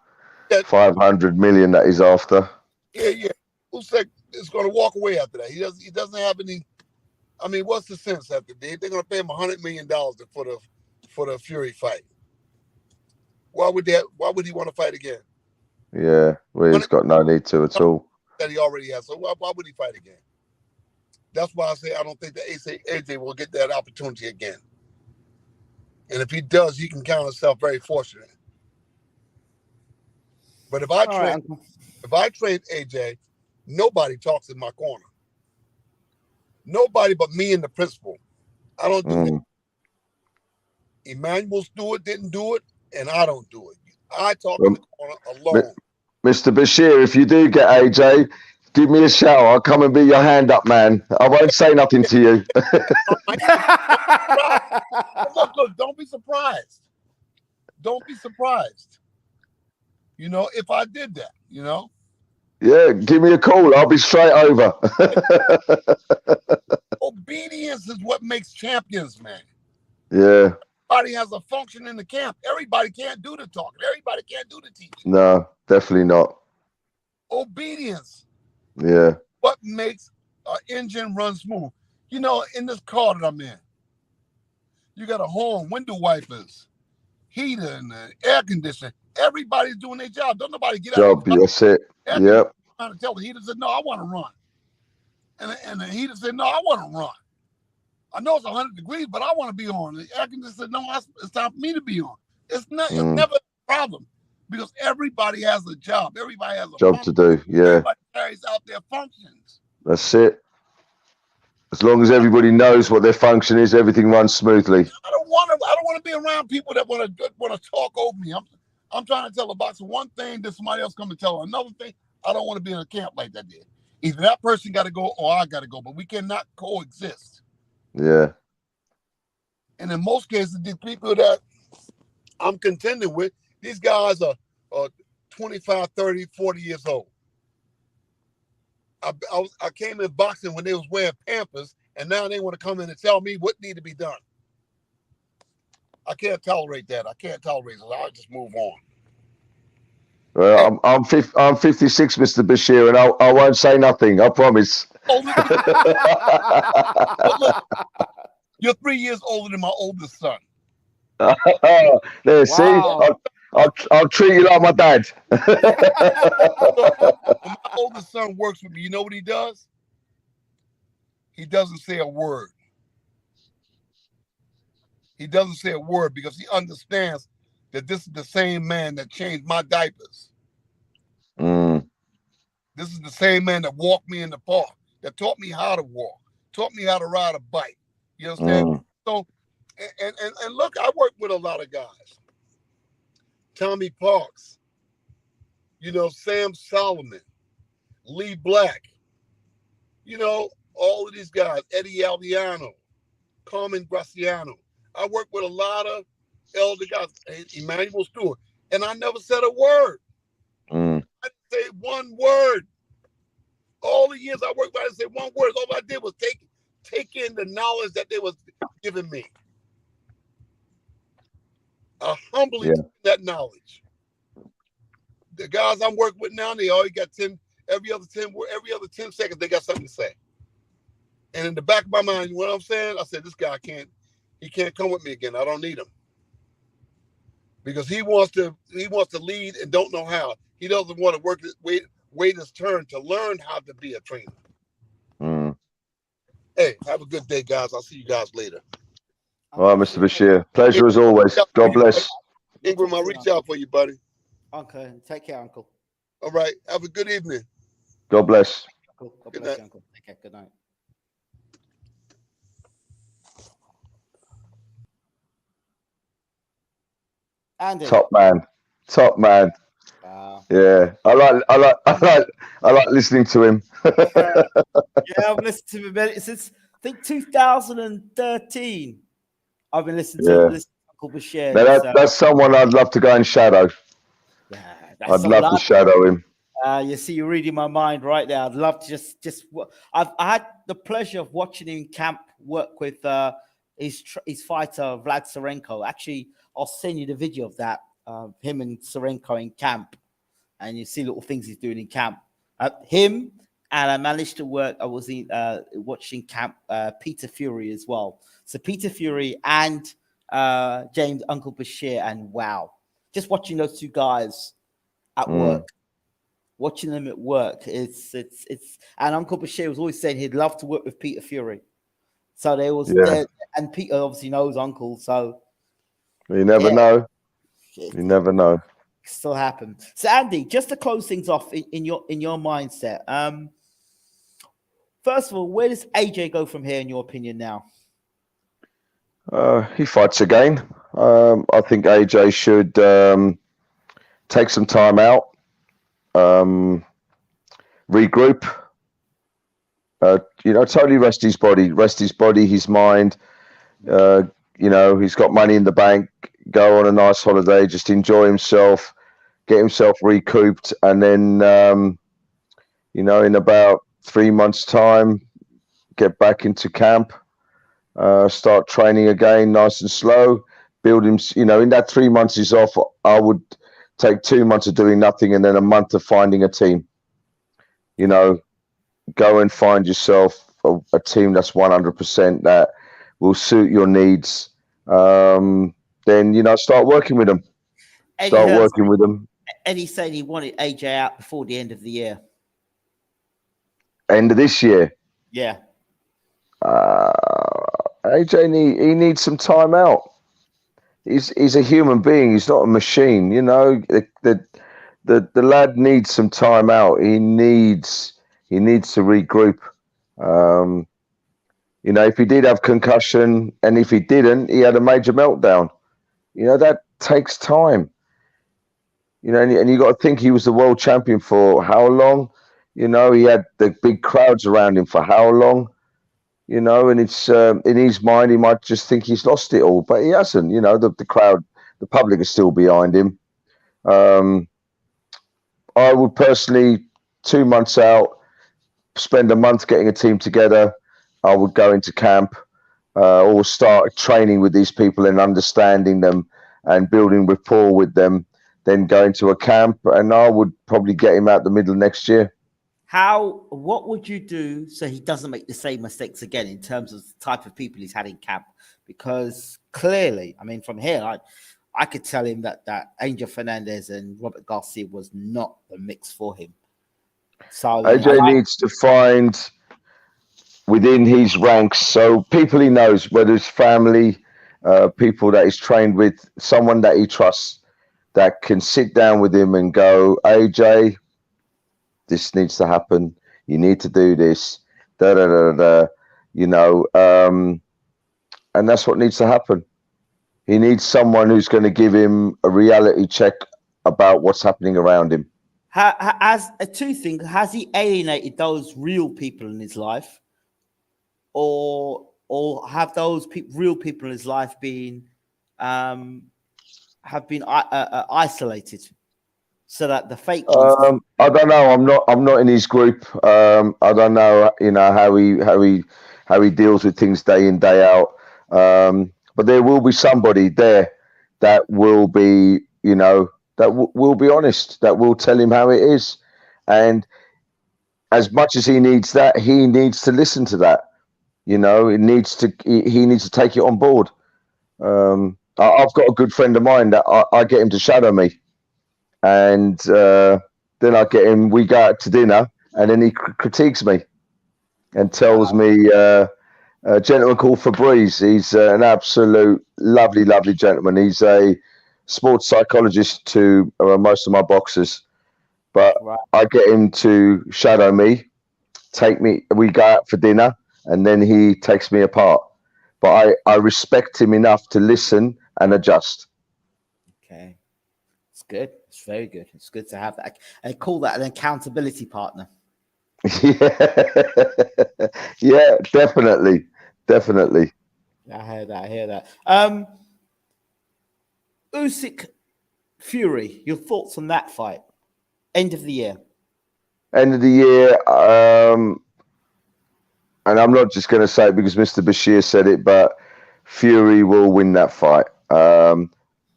500 million that he's after. Yeah. Usyk is going to walk away after that. He doesn't have any. I mean, what's the sense after that? They're going to pay him $100 million for the Fury fight. Why would he want to fight again? Yeah, well, he's got no need to at all. That he already has. So why would he fight again? That's why I say I don't think that AJ will get that opportunity again. And if he does, he can count himself very fortunate. But if I trade AJ, nobody talks in my corner. Nobody but me and the principal. I don't do that. Emmanuel Stewart didn't do it, and I don't do it. I talk in the corner alone. Mr. Bashir, if you do get AJ, give me a shout. I'll come and be your hand up, man. I won't say nothing to you. Look, don't be surprised. Don't be surprised. You know, if I did that, you know. Yeah, give me a call. I'll be straight over. Obedience is what makes champions, man. Yeah. Everybody has a function in the camp. Everybody can't do the talking. Everybody can't do the teaching. No, definitely not. Obedience. Yeah. What makes an engine run smooth? You know, in this car that I'm in, you got a horn, window wipers, heater, and air conditioning. Everybody's doing their job. Don't nobody get out. That's it. Yep. Trying to tell the heater said, no, I want to run. And the heater said, no, I want to run. I know it's 100 degrees, but I want to be on. The air conditioner said, no, it's time for me to be on. It's never a problem because everybody has a job. Everybody has a job to do. Yeah. Everybody carries out their functions. That's it. As long as everybody knows what their function is, everything runs smoothly. I don't want to be around people that want to talk over me. I'm trying to tell a boxer one thing, then somebody else come and tell another thing. I don't want to be in a camp like that. Then either that person got to go or I got to go, but we cannot coexist. Yeah. And in most cases, these people that I'm contending with, these guys are 25, 30, 40 years old. I came in boxing when they was wearing Pampers, and now they want to come in and tell me what need to be done. I can't tolerate that. I can't tolerate it. I'll just move on. Well, I'm 56, Mr. Bashir, and I won't say nothing. I promise. But look, you're 3 years older than my oldest son. There, see, I'll treat you like my dad. When my oldest son works with me, you know what he does? He doesn't say a word. He doesn't say a word because he understands that this is the same man that changed my diapers. This is the same man that walked me in the park, that taught me how to walk, taught me how to ride a bike. You understand? So, and look, I work with a lot of guys. Tommy Parks, Sam Solomon, Lee Black, all of these guys, Eddie Aldiano, Carmen Graciano. I work with a lot of elder guys, Emmanuel Stewart, and I never said a word. I didn't say one word. All the years I worked, I didn't say one word. All I did was take in the knowledge that they was giving me. I humbly took that knowledge. The guys I'm working with now, they always got every other 10 seconds, they got something to say. And in the back of my mind, you know what I'm saying? I said, this guy can't come with me again. I don't need him. Because he wants to lead and don't know how. He doesn't want to wait his turn to learn how to be a trainer. Hey, have a good day, guys. I'll see you guys later. All right, Mr. Bashir. Pleasure as always. God bless. Ingram, I'll reach out for you, buddy. Okay. Take care, Uncle. All right. Have a good evening. God bless. Uncle. God bless you, Uncle. Take care. Good night. Andy. Top man. Wow. Yeah, I like listening to him. Yeah, I've listened to him since I think 2013. I've been listening to Uncle Bashir. Now that's someone I'd love to go and shadow. Yeah, I'd love to shadow him. You see, you're reading my mind right now. I'd love to just. I had the pleasure of watching him in camp work with his fighter Vlad Serenko. Actually, I'll send you the video of that. Him and Serenko in camp, and you see little things he's doing in camp. Him, and I managed to work. I was watching camp Peter Fury as well. So Peter Fury and James Uncle Bashir, and wow, just watching those two guys at work. Watching them at work, it's and Uncle Bashir was always saying he'd love to work with Peter Fury. So there was and Peter obviously knows Uncle, so you never know. You never know. Still happen. So Andy, just to close things off in your mindset. First of all, where does AJ go from here in your opinion now? He fights again. I think AJ should take some time out. Regroup, totally rest his body, his mind. He's got money in the bank, go on a nice holiday, just enjoy himself, get himself recouped, and then, in about 3 months' time, get back into camp, start training again, nice and slow, build him, in that 3 months he's off, I would take 2 months of doing nothing and then a month of finding a team. Go and find yourself a team that's 100% that will suit your needs. Then, start working with them. Eddie said he wanted AJ out before the end of the year. End of this year? Yeah. AJ, he needs some time out. He's a human being. He's not a machine. The lad needs some time out. He needs to regroup. If he did have concussion, and if he didn't, he had a major meltdown. That takes time. You know, and you got to think he was the world champion for how long? You know, he had the big crowds around him for how long? You know, and it's in his mind, he might just think he's lost it all, but he hasn't. You know, the crowd, the public is still behind him. I would personally, 2 months out, spend a month getting a team together. I would go into camp or start training with these people and understanding them and building rapport with them. Then go into a camp, and I would probably get him out the middle of next year. What would you do so he doesn't make the same mistakes again in terms of the type of people he's had in camp? Because clearly, I mean, from here, I could tell him that Angel Fernandez and Robert Garcia was not the mix for him. So AJ needs to find within his ranks, so people he knows, whether it's family, people that he's trained with, someone that he trusts, that can sit down with him and go, AJ, this needs to happen. You need to do this. Da da da da. You know, and that's what needs to happen. He needs someone who's going to give him a reality check about what's happening around him. As a two thing, has he alienated those real people in his life, or have those real people in his life been isolated, so that the fake ones? I don't know. I'm not in his group. I don't know. You know how he deals with things day in, day out. But there will be somebody there that will be, you know, that will be honest, that will tell him how it is. And as much as he needs that, he needs to listen to that. You know, he needs to take it on board. I've got a good friend of mine that I get him to shadow me. And then I get him, we go out to dinner, and then he critiques me and tells me, a gentleman called Fabrice. He's an absolute lovely, lovely gentleman. He's a sports psychologist to most of my boxers. But right. I get him to shadow me, we go out for dinner, and then he takes me apart. But I respect him enough to listen and adjust. Okay. It's good. It's very good. It's good to have that. I call that an accountability partner. Yeah, definitely. Definitely. I hear that. Usyk Fury, your thoughts on that fight? End of the year. End of the year. And I'm not just going to say it because Mr. Bashir said it, but Fury will win that fight. I'm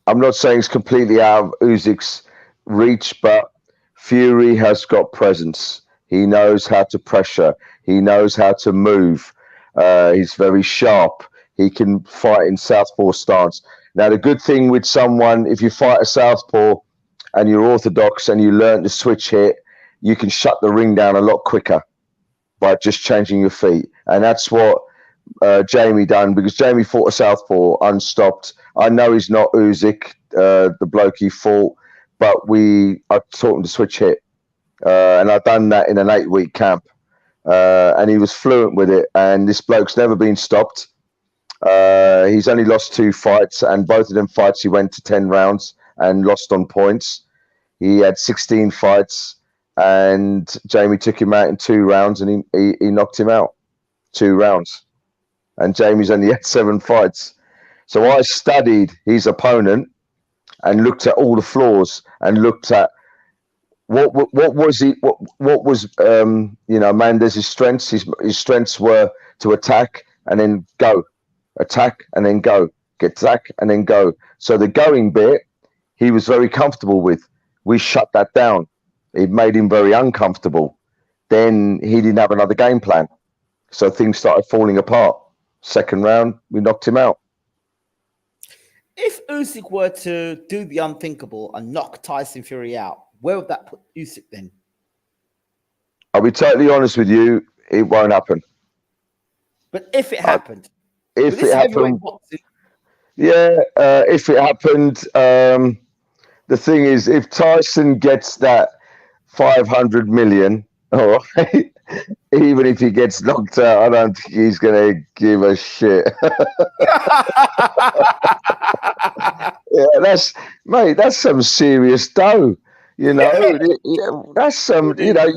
not saying it's completely out of Usyk's reach, but Fury has got presence. He knows how to pressure. He knows how to move. He's very sharp. He can fight in southpaw stance. Now, the good thing with someone, if you fight a southpaw and you're orthodox and you learn to switch hit, you can shut the ring down a lot quicker by just changing your feet. And that's what Jamie done, because Jamie fought a southpaw unstopped. I know he's not Usyk, the bloke he fought, but I taught him to switch hit. And I've done that in an 8-week camp. And he was fluent with it. And this bloke's never been stopped. He's only lost 2 fights, and both of them fights he went to 10 rounds and lost on points. He had 16 fights, and Jamie took him out in 2 rounds, and he knocked him out 2 rounds. And Jamie's only had 7 fights. So I studied his opponent and looked at all the flaws and looked at what was Mendez's strengths. His strengths were to attack and then go, attack and then go, attack and then go. So the going bit, he was very comfortable with. We shut that down. It made him very uncomfortable. Then he didn't have another game plan. So things started falling apart. Second round, we knocked him out. If Usyk were to do the unthinkable and knock Tyson Fury out, where would that put Usyk then? I'll be totally honest with you, it won't happen. But if it happened, if it happened, the thing is, if Tyson gets that 500 million, all right, even if he gets knocked out, I don't think he's going to give a shit. Yeah, Mate, that's some serious dough. You know, that's some. You know,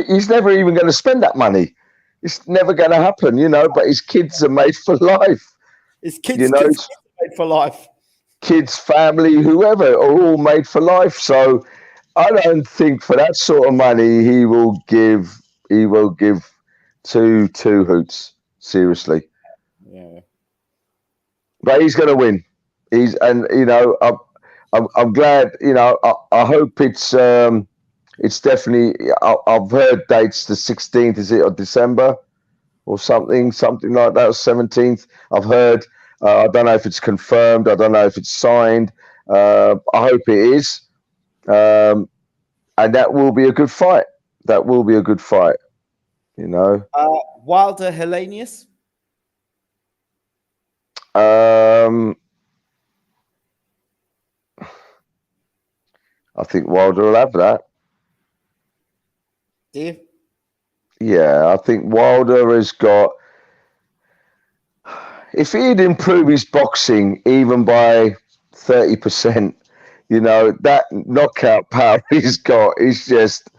he's never even going to spend that money. It's never going to happen. You know, but his kids are made for life. His kids, You know, kids made for life. Kids, family, whoever, are all made for life. So I don't think for that sort of money he will give two hoots. Seriously. Yeah. But he's going to win. I'm glad. You know, I hope it's definitely. I've heard dates the 16th. Is it of December or something like that? 17th. I've heard. I don't know if it's confirmed. I don't know if it's signed. I hope it is, and that will be a good fight. That will be a good fight. You know. Wilder Helenius. I think Wilder will have that. Do you? Yeah, I think Wilder has got. If he'd improve his boxing even by 30%, you know, that knockout power he's got is just.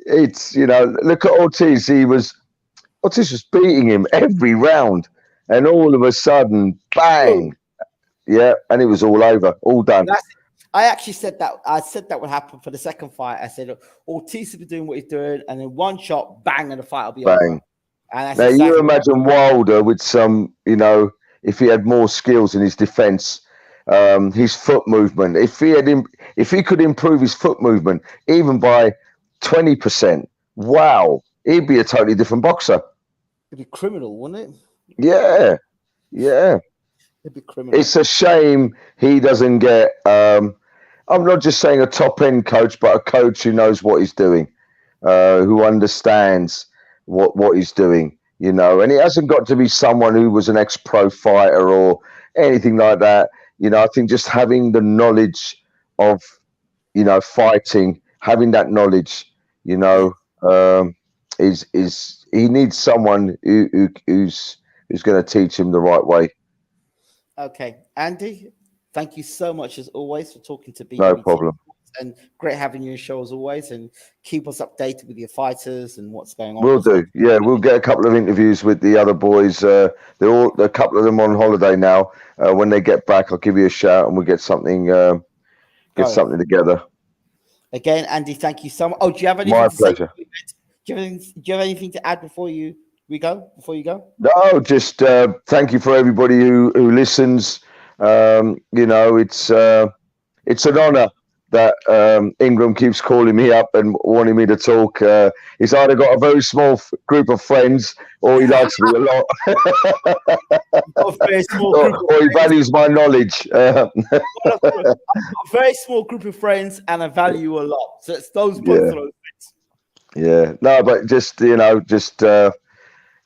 It's, you know, look at Ortiz. Ortiz was beating him every round, and all of a sudden, bang! Yeah, and it was all over, all done. I actually said that. I said that would happen for the second fight. I said Ortiz will be doing what he's doing, and then one shot, bang, and the fight will be over. And now you imagine Wilder with some, you know, if he had more skills in his defense, his foot movement. If he could improve his foot movement even by 20%, wow, he'd be a totally different boxer. It'd be criminal, wouldn't it? Yeah. It'd be criminal. It's a shame he doesn't get. I'm not just saying a top end coach, but a coach who knows what he's doing, who understands what he's doing, you know. And it hasn't got to be someone who was an ex-pro fighter or anything like that. You know, I think just having the knowledge of, you know, fighting, having that knowledge, you know, is he needs someone who's going to teach him the right way. Okay, Andy, thank you so much as always for talking to BWTM. No problem. And great having you on the show as always, and keep us updated with your fighters and what's going on. We'll do. Yeah, we'll get a couple of interviews with the other boys. A couple of them on holiday now. When they get back, I'll give you a shout and we'll get something something together. Again, Andy, thank you so much. Oh, do you have anything? My pleasure. Do you have anything to add before you go? No, just thank you for everybody who listens. You know, it's an honor that Ingram keeps calling me up and wanting me to talk. He's either got a very small group of friends or he likes me a lot. Or he values my knowledge. A very small group of friends, and I value you a lot. So it's those both of those things. Yeah. No, but just, you know,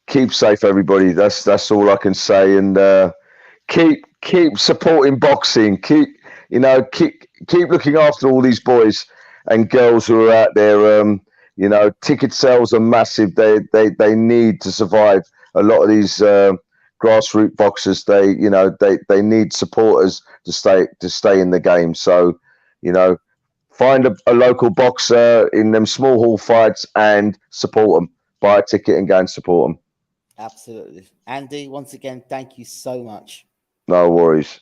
keep safe, everybody. That's all I can say. And keep supporting boxing. Keep looking after all these boys and girls who are out there. You know, ticket sales are massive. They need to survive. A lot of these grassroots boxers, they need supporters to stay in the game. So, you know, find a local boxer in them small hall fights and support them. Buy a ticket and go and support them. Absolutely. Andy, once again, thank you so much. No worries.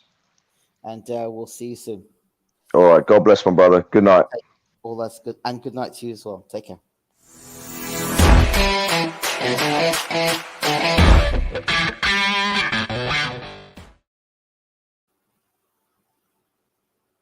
And we'll see you soon. All right. God bless, my brother. Good night. All that's good. And good night to you as well. Take care.